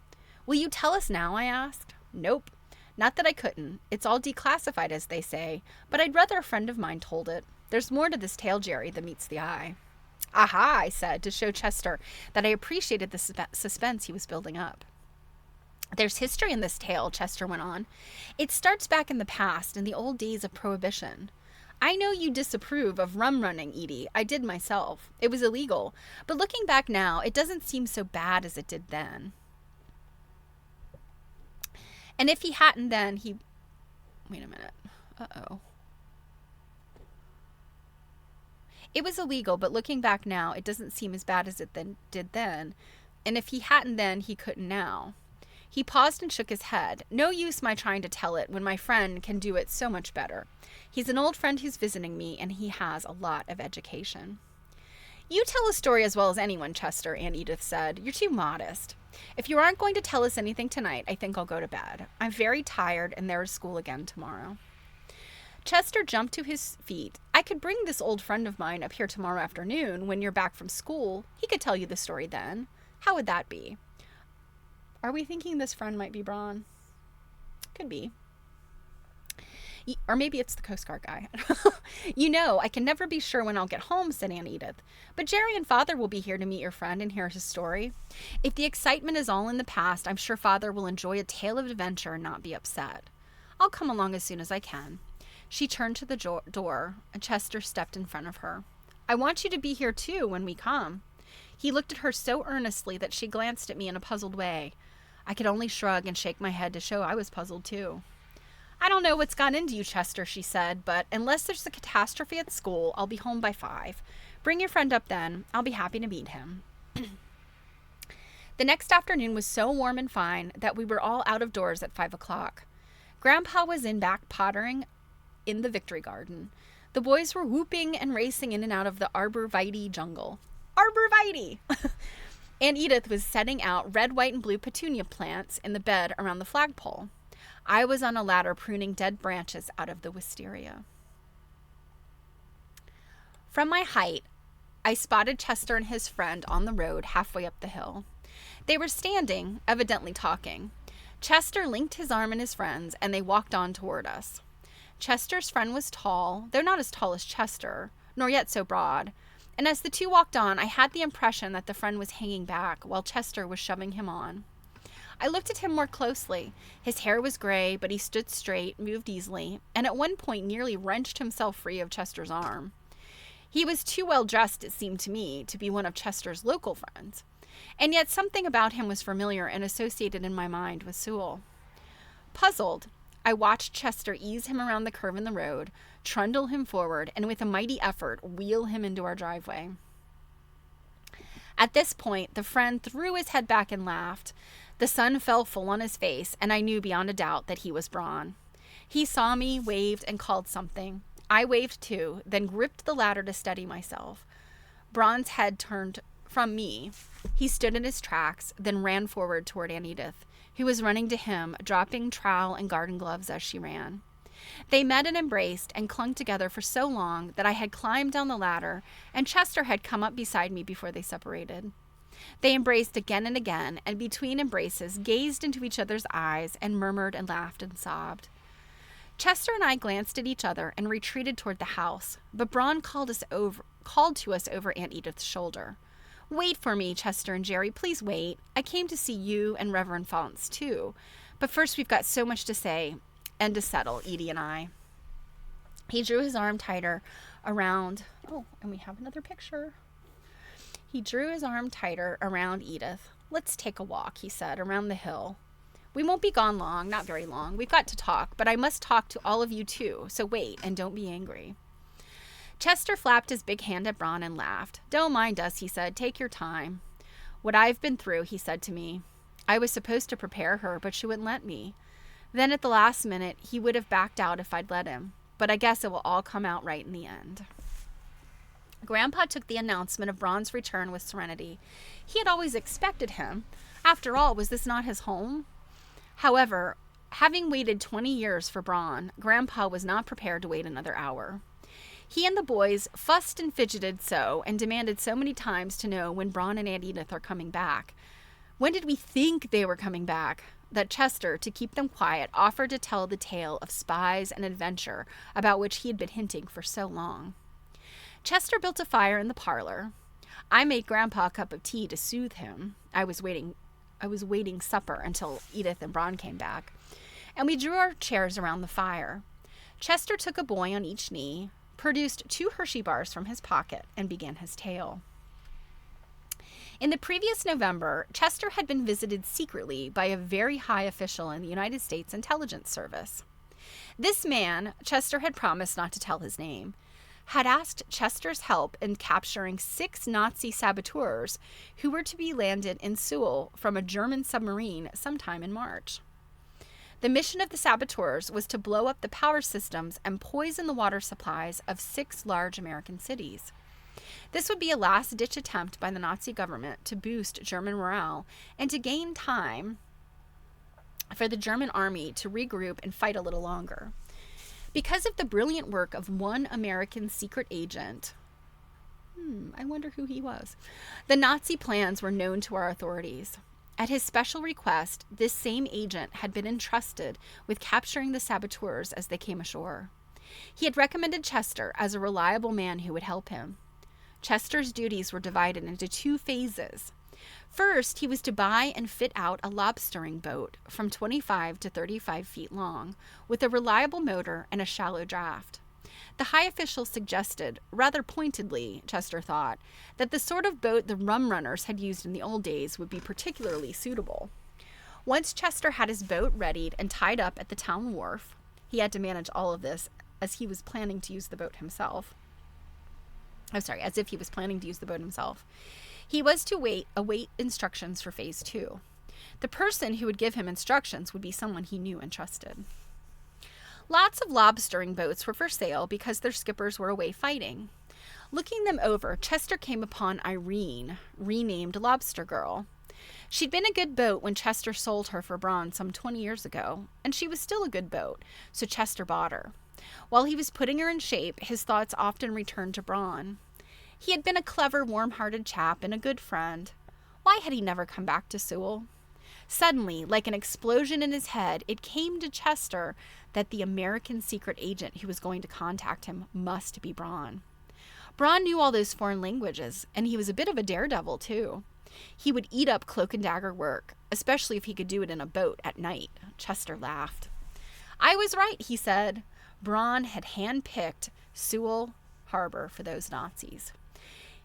Will you tell us now? I asked. Nope. Not that I couldn't. It's all declassified, as they say, but I'd rather a friend of mine told it. There's more to this tale, Jerry, than meets the eye. Aha, I said, to show Chester that I appreciated the suspense he was building up. There's history in this tale, Chester went on. It starts back in the past, in the old days of Prohibition. I know you disapprove of rum running, Edie. I did myself. It was illegal. But looking back now, it doesn't seem so bad as it did then. And if he hadn't then, he... Wait a minute. Uh-oh. It was illegal, but looking back now, it doesn't seem as bad as it did then. And if he hadn't then, he couldn't now. He paused and shook his head. No use my trying to tell it when my friend can do it so much better. He's an old friend who's visiting me, and he has a lot of education. You tell a story as well as anyone, Chester, Aunt Edith said. You're too modest. If you aren't going to tell us anything tonight, I think I'll go to bed. I'm very tired, and there is school again tomorrow. Chester jumped to his feet. I could bring this old friend of mine up here tomorrow afternoon when you're back from school. He could tell you the story then. How would that be? Are we thinking this friend might be Braun? Could be. Or maybe it's the Coast Guard guy. You know, I can never be sure when I'll get home, said Aunt Edith. But Jerry and Father will be here to meet your friend and hear his story. If the excitement is all in the past, I'm sure Father will enjoy a tale of adventure and not be upset. I'll come along as soon as I can. She turned to the door, and Chester stepped in front of her. I want you to be here, too, when we come. He looked at her so earnestly that she glanced at me in a puzzled way. I could only shrug and shake my head to show I was puzzled, too. I don't know what's got into you, Chester, she said, but unless there's a catastrophe at school, I'll be home by 5. Bring your friend up then. I'll be happy to meet him. The next afternoon was so warm and fine that we were all out of doors at 5 o'clock. Grandpa was in back pottering in the Victory Garden. The boys were whooping and racing in and out of the arborvitae jungle. Arborvitae! Aunt Edith was setting out red, white, and blue petunia plants in the bed around the flagpole. I was on a ladder pruning dead branches out of the wisteria. From my height, I spotted Chester and his friend on the road halfway up the hill. They were standing, evidently talking. Chester linked his arm in his friend's, and they walked on toward us. Chester's friend was tall, though not as tall as Chester, nor yet so broad, and as the two walked on, I had the impression that the friend was hanging back while Chester was shoving him on. I looked at him more closely. His hair was gray, but he stood straight, moved easily, and at one point nearly wrenched himself free of Chester's arm. He was too well dressed, it seemed to me, to be one of Chester's local friends. And yet something about him was familiar and associated in my mind with Sewell. Puzzled, I watched Chester ease him around the curve in the road, trundle him forward, and with a mighty effort, wheel him into our driveway. At this point, the friend threw his head back and laughed. The sun fell full on his face, and I knew beyond a doubt that he was Braun. He saw me, waved, and called something. I waved too, then gripped the ladder to steady myself. Braun's head turned from me. He stood in his tracks, then ran forward toward Aunt Edith, who was running to him, dropping trowel and garden gloves as she ran. They met and embraced and clung together for so long that I had climbed down the ladder, and Chester had come up beside me before they separated. They embraced again and again, and between embraces gazed into each other's eyes and murmured and laughed and sobbed. Chester and I glanced at each other and retreated toward the house, but Braun called to us over Aunt Edith's shoulder. "Wait for me, Chester and Jerry, please wait. I came to see you and Reverend Fonts too, but first we've got so much to say and to settle, Edie and I." He drew his arm tighter around... Oh, and we have another picture. He drew his arm tighter around Edith. "Let's take a walk," he said, "around the hill. We won't be gone long, not very long. We've got to talk, but I must talk to all of you too, so wait and don't be angry." Chester flapped his big hand at Braun and laughed. "Don't mind us," he said. "Take your time." "What I've been through," he said to me. I was supposed to prepare her, but she wouldn't let me. Then at the last minute, he would have backed out if I'd let him. But I guess it will all come out right in the end. Grandpa took the announcement of Braun's return with serenity. He had always expected him. After all, was this not his home? However, having waited 20 years for Braun, Grandpa was not prepared to wait another hour. He and the boys fussed and fidgeted so and demanded so many times to know when Braun and Aunt Edith are coming back. When did we think they were coming back? That Chester, to keep them quiet, offered to tell the tale of spies and adventure about which he had been hinting for so long. Chester built a fire in the parlor. I made Grandpa a cup of tea to soothe him. I was waiting supper until Edith and Braun came back, and we drew our chairs around the fire. Chester took a boy on each knee, produced 2 Hershey bars from his pocket, and began his tale. In the previous November, Chester had been visited secretly by a very high official in the United States Intelligence Service. This man, Chester had promised not to tell his name, had asked Chester's help in capturing 6 Nazi saboteurs who were to be landed in Sewell from a German submarine sometime in March. The mission of the saboteurs was to blow up the power systems and poison the water supplies of 6 large American cities. This would be a last-ditch attempt by the Nazi government to boost German morale and to gain time for the German army to regroup and fight a little longer. Because of the brilliant work of one American secret agent, I wonder who he was, the Nazi plans were known to our authorities. At his special request, this same agent had been entrusted with capturing the saboteurs as they came ashore. He had recommended Chester as a reliable man who would help him. Chester's duties were divided into 2 phases. First, he was to buy and fit out a lobstering boat from 25 to 35 feet long, with a reliable motor and a shallow draft. The high official suggested, rather pointedly, Chester thought, that the sort of boat the rum runners had used in the old days would be particularly suitable. Once Chester had his boat readied and tied up at the town wharf, he had to manage all of this as he was planning to use the boat himself. As if he was planning to use the boat himself. He was to await instructions for phase 2. The person who would give him instructions would be someone he knew and trusted. Lots of lobstering boats were for sale because their skippers were away fighting. Looking them over, Chester came upon Irene, renamed Lobster Girl. She'd been a good boat when Chester sold her for Braun some 20 years ago, and she was still a good boat, so Chester bought her. While he was putting her in shape, his thoughts often returned to Braun. He had been a clever, warm-hearted chap and a good friend. Why had he never come back to Sewell? Suddenly, like an explosion in his head, it came to Chester that the American secret agent who was going to contact him must be Braun. Braun knew all those foreign languages, and he was a bit of a daredevil, too. He would eat up cloak and dagger work, especially if he could do it in a boat at night. Chester laughed. I was right, he said. Braun had handpicked Sewell Harbor for those Nazis.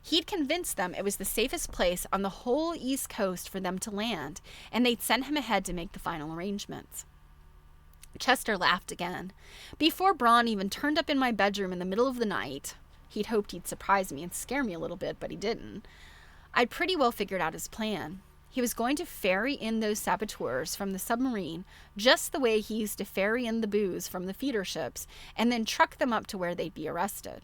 He'd convinced them it was the safest place on the whole East Coast for them to land, and they'd send him ahead to make the final arrangements. Chester laughed again. Before Braun even turned up in my bedroom in the middle of the night, he'd hoped he'd surprise me and scare me a little bit, but he didn't, I'd pretty well figured out his plan. He was going to ferry in those saboteurs from the submarine just the way he used to ferry in the booze from the feeder ships and then truck them up to where they'd be arrested.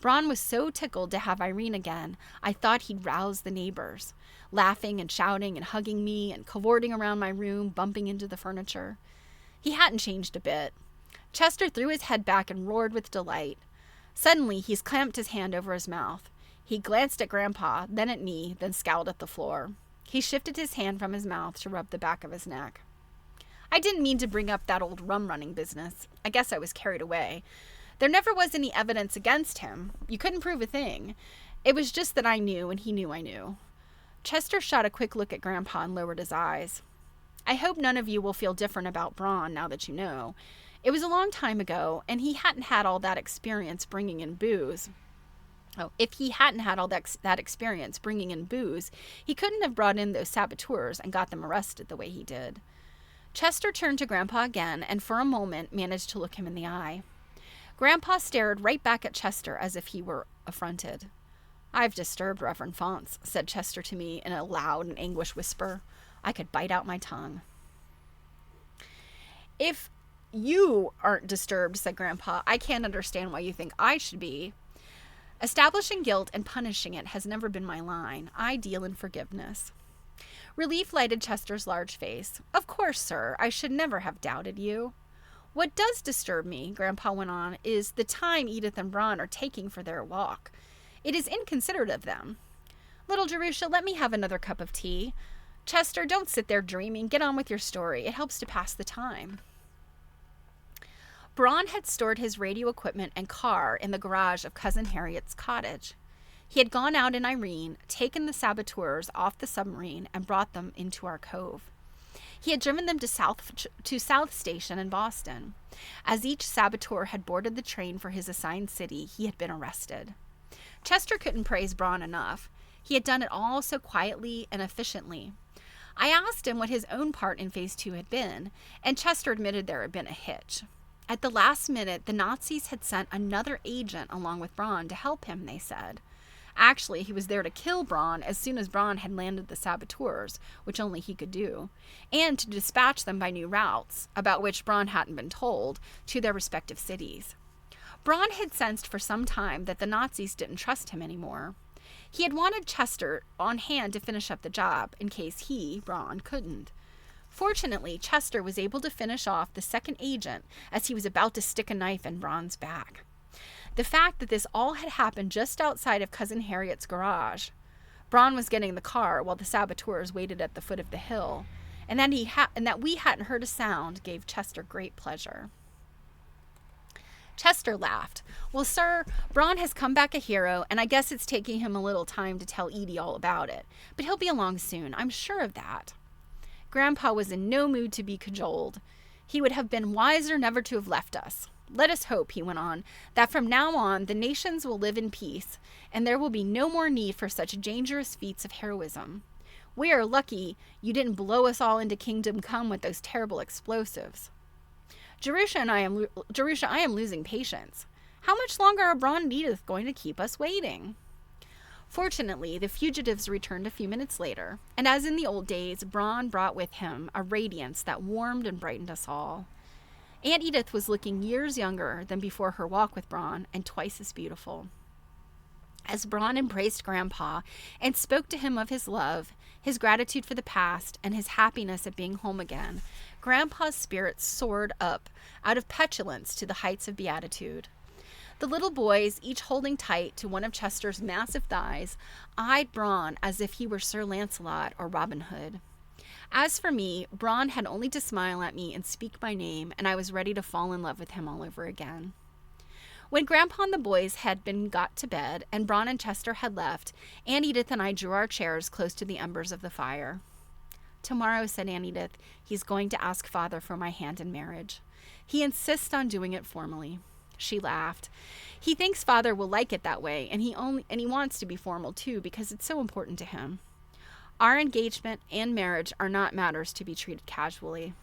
Braun was so tickled to have Irene again, I thought he'd rouse the neighbors, laughing and shouting and hugging me and cavorting around my room, bumping into the furniture. He hadn't changed a bit. Chester threw his head back and roared with delight. Suddenly, he clamped his hand over his mouth. He glanced at Grandpa, then at me, then scowled at the floor. He shifted his hand from his mouth to rub the back of his neck. I didn't mean to bring up that old rum-running business. I guess I was carried away. There never was any evidence against him. You couldn't prove a thing. It was just that I knew, and he knew I knew. Chester shot a quick look at Grandpa and lowered his eyes. I hope none of you will feel different about Braun now that you know. It was a long time ago, and he hadn't had all that experience bringing in booze. If he hadn't had all that experience bringing in booze, he couldn't have brought in those saboteurs and got them arrested the way he did. Chester turned to Grandpa again and for a moment managed to look him in the eye. Grandpa stared right back at Chester as if he were affronted. I've disturbed Reverend Fonts, said Chester to me in a loud and anguished whisper. I could bite out my tongue. If you aren't disturbed, said Grandpa, I can't understand why you think I should be. Establishing guilt and punishing it has never been my line. I deal in forgiveness. Relief lighted Chester's large face. Of course, sir. I should never have doubted you. What does disturb me, Grandpa went on, is the time Edith and Braun are taking for their walk. It is inconsiderate of them. Little Jerusha, let me have another cup of tea. Chester, don't sit there dreaming. Get on with your story. It helps to pass the time. Braun had stored his radio equipment and car in the garage of Cousin Harriet's cottage. He had gone out in Irene, taken the saboteurs off the submarine, and brought them into our cove. He had driven them to South Station in Boston. As each saboteur had boarded the train for his assigned city, he had been arrested. Chester couldn't praise Braun enough. He had done it all so quietly and efficiently. I asked him what his own part in Phase 2 had been, and Chester admitted there had been a hitch. At the last minute, the Nazis had sent another agent along with Braun to help him, they said. Actually, he was there to kill Braun as soon as Braun had landed the saboteurs, which only he could do, and to dispatch them by new routes, about which Braun hadn't been told, to their respective cities. Braun had sensed for some time that the Nazis didn't trust him anymore. He had wanted Chester on hand to finish up the job, in case he, Braun, couldn't. Fortunately, Chester was able to finish off the second agent as he was about to stick a knife in Braun's back. The fact that this all had happened just outside of Cousin Harriet's garage. Braun was getting the car while the saboteurs waited at the foot of the hill, and that we hadn't heard a sound gave Chester great pleasure. Chester laughed. Well, sir, Braun has come back a hero, and I guess it's taking him a little time to tell Edie all about it. But he'll be along soon, I'm sure of that. Grandpa was in no mood to be cajoled. He would have been wiser never to have left us. Let us hope, he went on, that from now on the nations will live in peace, and there will be no more need for such dangerous feats of heroism. We are lucky you didn't blow us all into Kingdom Come with those terrible explosives. Jerusha, I am losing patience. How much longer are Braun and Edith going to keep us waiting? Fortunately, the fugitives returned a few minutes later, and as in the old days, Braun brought with him a radiance that warmed and brightened us all. Aunt Edith was looking years younger than before her walk with Braun, and twice as beautiful. As Braun embraced Grandpa and spoke to him of his love, his gratitude for the past, and his happiness at being home again, Grandpa's spirits soared up out of petulance to the heights of beatitude. The little boys, each holding tight to one of Chester's massive thighs, eyed Braun as if he were Sir Lancelot or Robin Hood. As for me, Braun had only to smile at me and speak my name, and I was ready to fall in love with him all over again. When Grandpa and the boys had been got to bed, and Braun and Chester had left, Aunt Edith and I drew our chairs close to the embers of the fire. Tomorrow, said Aunt Edith, he's going to ask Father for my hand in marriage. He insists on doing it formally. She laughed. He thinks Father will like it that way, and he wants to be formal too because it's so important to him. Our engagement and marriage are not matters to be treated casually.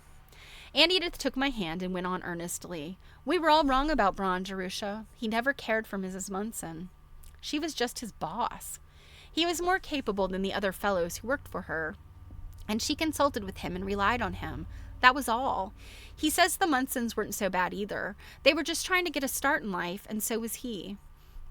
Aunt Edith took my hand and went on earnestly. We were all wrong about Braun, Jerusha. He never cared for Mrs. Munson. She was just his boss. He was more capable than the other fellows who worked for her, and she consulted with him and relied on him. That was all. He says the Munsons weren't so bad either. They were just trying to get a start in life, and so was he.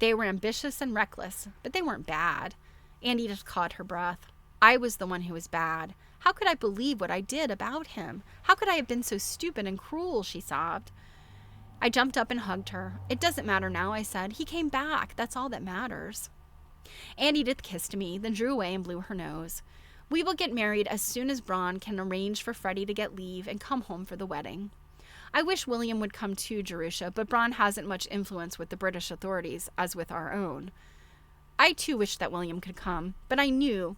They were ambitious and reckless, but they weren't bad. Aunt Edith caught her breath. I was the one who was bad. How could I believe what I did about him? How could I have been so stupid and cruel, she sobbed. I jumped up and hugged her. It doesn't matter now, I said. He came back. That's all that matters. Aunt Edith kissed me, then drew away and blew her nose. We will get married as soon as Braun can arrange for Freddie to get leave and come home for the wedding. I wish William would come too, Jerusha, but Braun hasn't much influence with the British authorities, as with our own. I too wished that William could come, but I knew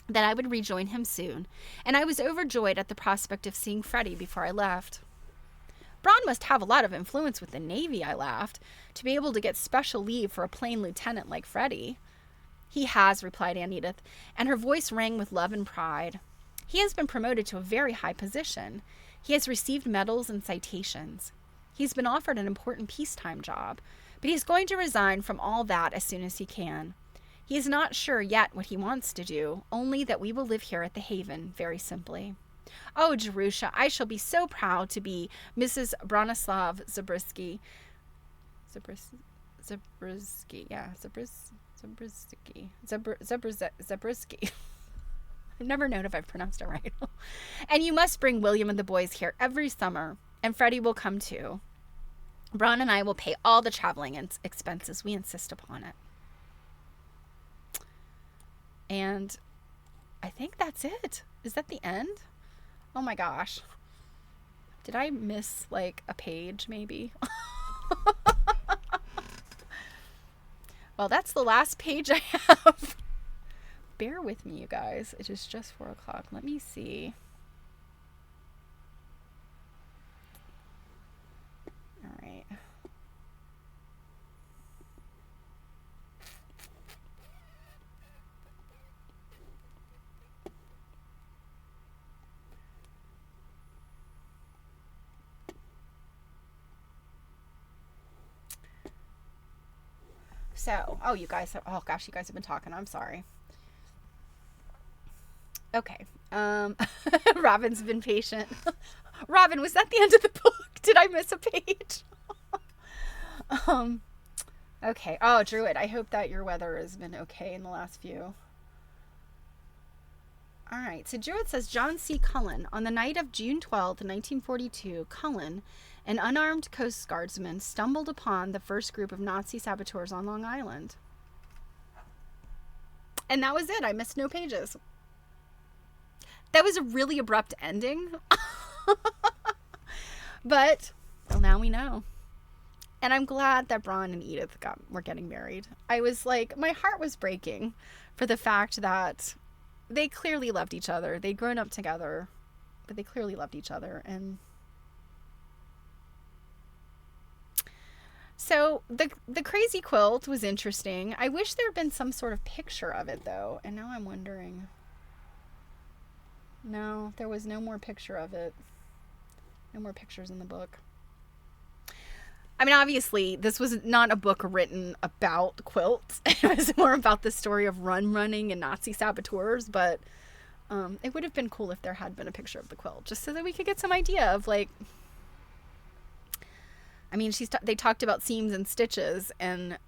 that I would rejoin him soon, and I was overjoyed at the prospect of seeing Freddie before I left. Braun must have a lot of influence with the Navy, I laughed, to be able to get special leave for a plain lieutenant like Freddie. He has, replied Aunt Edith, and her voice rang with love and pride. He has been promoted to a very high position. He has received medals and citations. He's been offered an important peacetime job, but he's going to resign from all that as soon as he can. He is not sure yet what he wants to do, only that we will live here at the Haven, very simply. Oh, Jerusha, I shall be so proud to be Mrs. Bronislaw Zabriskie. Zabriskie. I've never known if I've pronounced it right. And you must bring William and the boys here every summer, and Freddie will come too. Braun and I will pay all the traveling expenses. We insist upon it. And I think that's it. Is that the end? Oh my gosh. Did I miss like a page maybe? Well, that's the last page I have. Bear with me, you guys. It is just 4 o'clock. Let me see. All right. So, you guys have been talking. I'm sorry. Okay. Robin's been patient. Robin, was that the end of the book? Did I miss a page? Okay. Oh, Druid, I hope that your weather has been okay in the last few. All right. So Druid says, John C. Cullen, on the night of June 12th, 1942, Cullen, an unarmed Coast Guardsman, stumbled upon the first group of Nazi saboteurs on Long Island. And that was it. I missed no pages. That was a really abrupt ending. But, well, now we know. And I'm glad that Braun and Edith were getting married. I was like, my heart was breaking for the fact that they clearly loved each other. They'd grown up together, but they clearly loved each other. And so the crazy quilt was interesting. I wish there had been some sort of picture of it, though. And now I'm wondering. No, there was no more picture of it. No more pictures in the book. I mean, obviously, this was not a book written about quilts. It was more about the story of running and Nazi saboteurs. But it would have been cool if there had been a picture of the quilt, just so that we could get some idea of, like... I mean, they talked about seams and stitches, and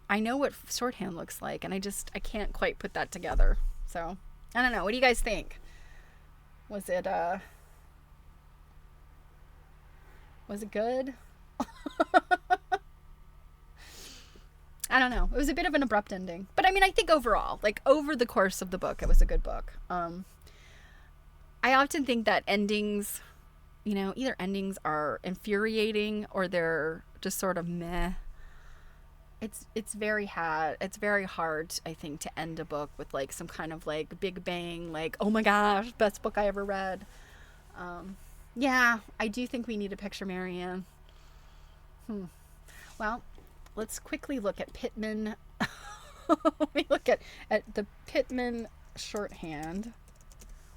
I know what shorthand looks like, and I can't quite put that together. So, I don't know. What do you guys think? Was it good? I don't know. It was a bit of an abrupt ending. But I mean, I think overall, like over the course of the book, it was a good book. I often think that endings, either endings are infuriating or they're just sort of meh. it's very hard, I think, to end a book with like some kind of like big bang, like, oh my gosh, best book I ever read. Um, yeah, I do think we need a picture, Marianne. Hmm. Well, let's quickly look at Pittman. We look at the Pittman shorthand.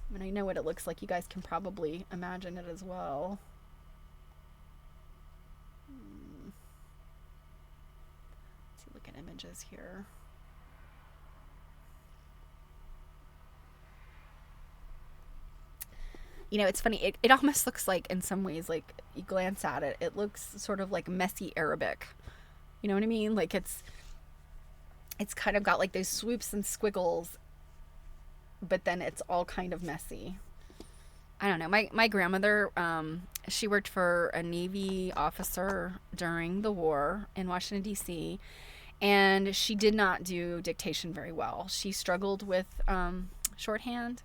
I mean, I know what it looks like. You guys can probably imagine it as well. Let's look at images here. You know, it's funny. It almost looks like, in some ways, like you glance at it, it looks sort of like messy Arabic. You know what I mean? Like it's kind of got like those swoops and squiggles, but then it's all kind of messy. I don't know. My grandmother, she worked for a Navy officer during the war in Washington, D.C., and she did not do dictation very well. She struggled with shorthand,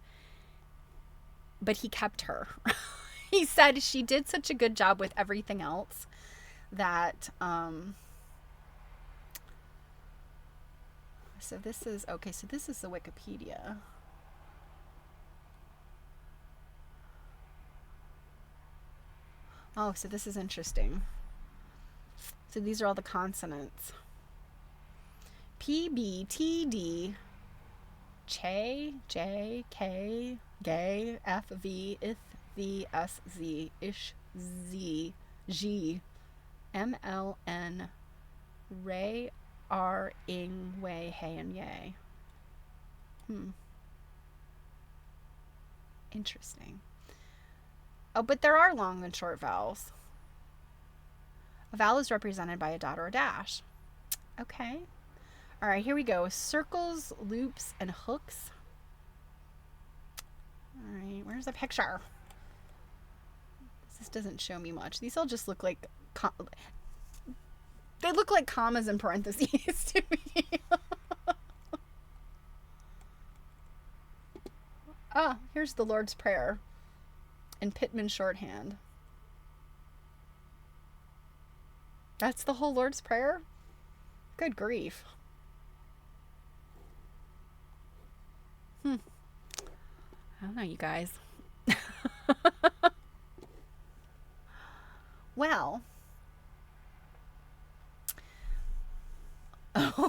but he kept her. He said she did such a good job with everything else that. So this is okay. So this is the Wikipedia. Oh, so this is interesting. So these are all the consonants. P, B, T, D, Che, J, K, Gay, F, V, Ith, V, S, Z, Ish, Z, G, M, L, N, Ray, R, Ing, Way, Hey, and Yay. Interesting. Oh, but there are long and short vowels. A vowel is represented by a dot or a dash. Okay. All right, here we go. Circles, loops, and hooks. All right, where's the picture? This doesn't show me much. These all just look like they look like commas and parentheses to me. Ah, here's the Lord's Prayer in Pittman shorthand. That's the whole Lord's Prayer? Good grief. I don't know, you guys. Well,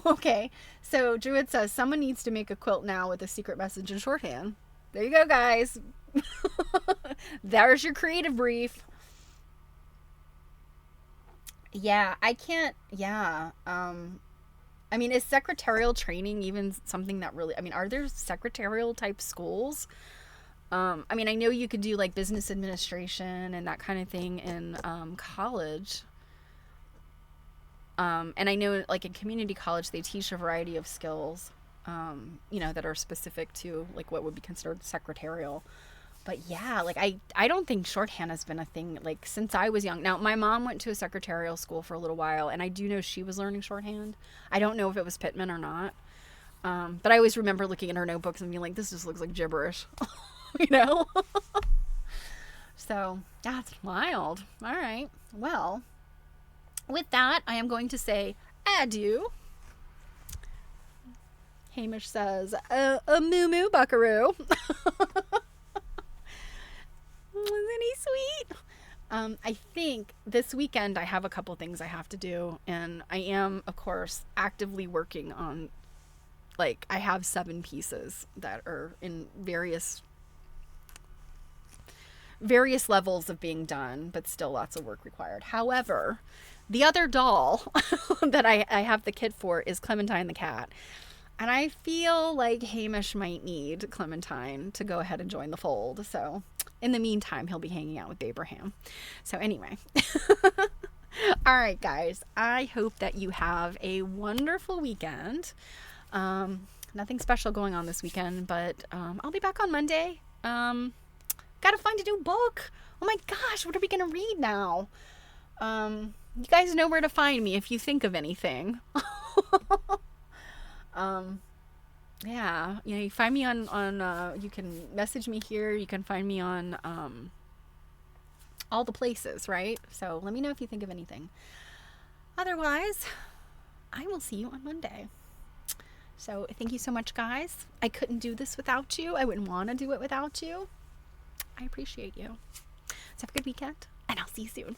okay. So Druid says someone needs to make a quilt now with a secret message in shorthand. There you go, guys. There's your creative brief. Yeah, I can't. Yeah. I mean, is secretarial training even something that really? I mean, are there secretarial type schools? I mean, I know you could do like business administration and that kind of thing in college. And I know, like in community college, they teach a variety of skills, you know, that are specific to like what would be considered secretarial. But yeah, like I don't think shorthand has been a thing like since I was young. Now, my mom went to a secretarial school for a little while, and I do know she was learning shorthand. I don't know if it was Pittman or not. But I always remember looking at her notebooks and being like, this just looks like gibberish, you know? So that's wild. All right. Well, with that, I am going to say adieu. Hamish says, a moo moo buckaroo. Isn't he sweet? I think this weekend I have a couple things I have to do, and I am, of course, actively working on, like, I have 7 pieces that are in various levels of being done, but still lots of work required. However, the other doll that I have the kit for is Clementine the cat. And I feel like Hamish might need Clementine to go ahead and join the fold. So in the meantime, he'll be hanging out with Abraham. So anyway. All right, guys. I hope that you have a wonderful weekend. Nothing special going on this weekend, but I'll be back on Monday. Gotta find a new book. Oh my gosh, what are we gonna read now? You guys know where to find me if you think of anything. Yeah, you know, you find me on you can message me here. You can find me on all the places, right? So let me know if you think of anything. Otherwise, I will see you on Monday. So thank you so much, guys. I couldn't do this without you. I wouldn't want to do it without you. I appreciate you. So have a good weekend, and I'll see you soon.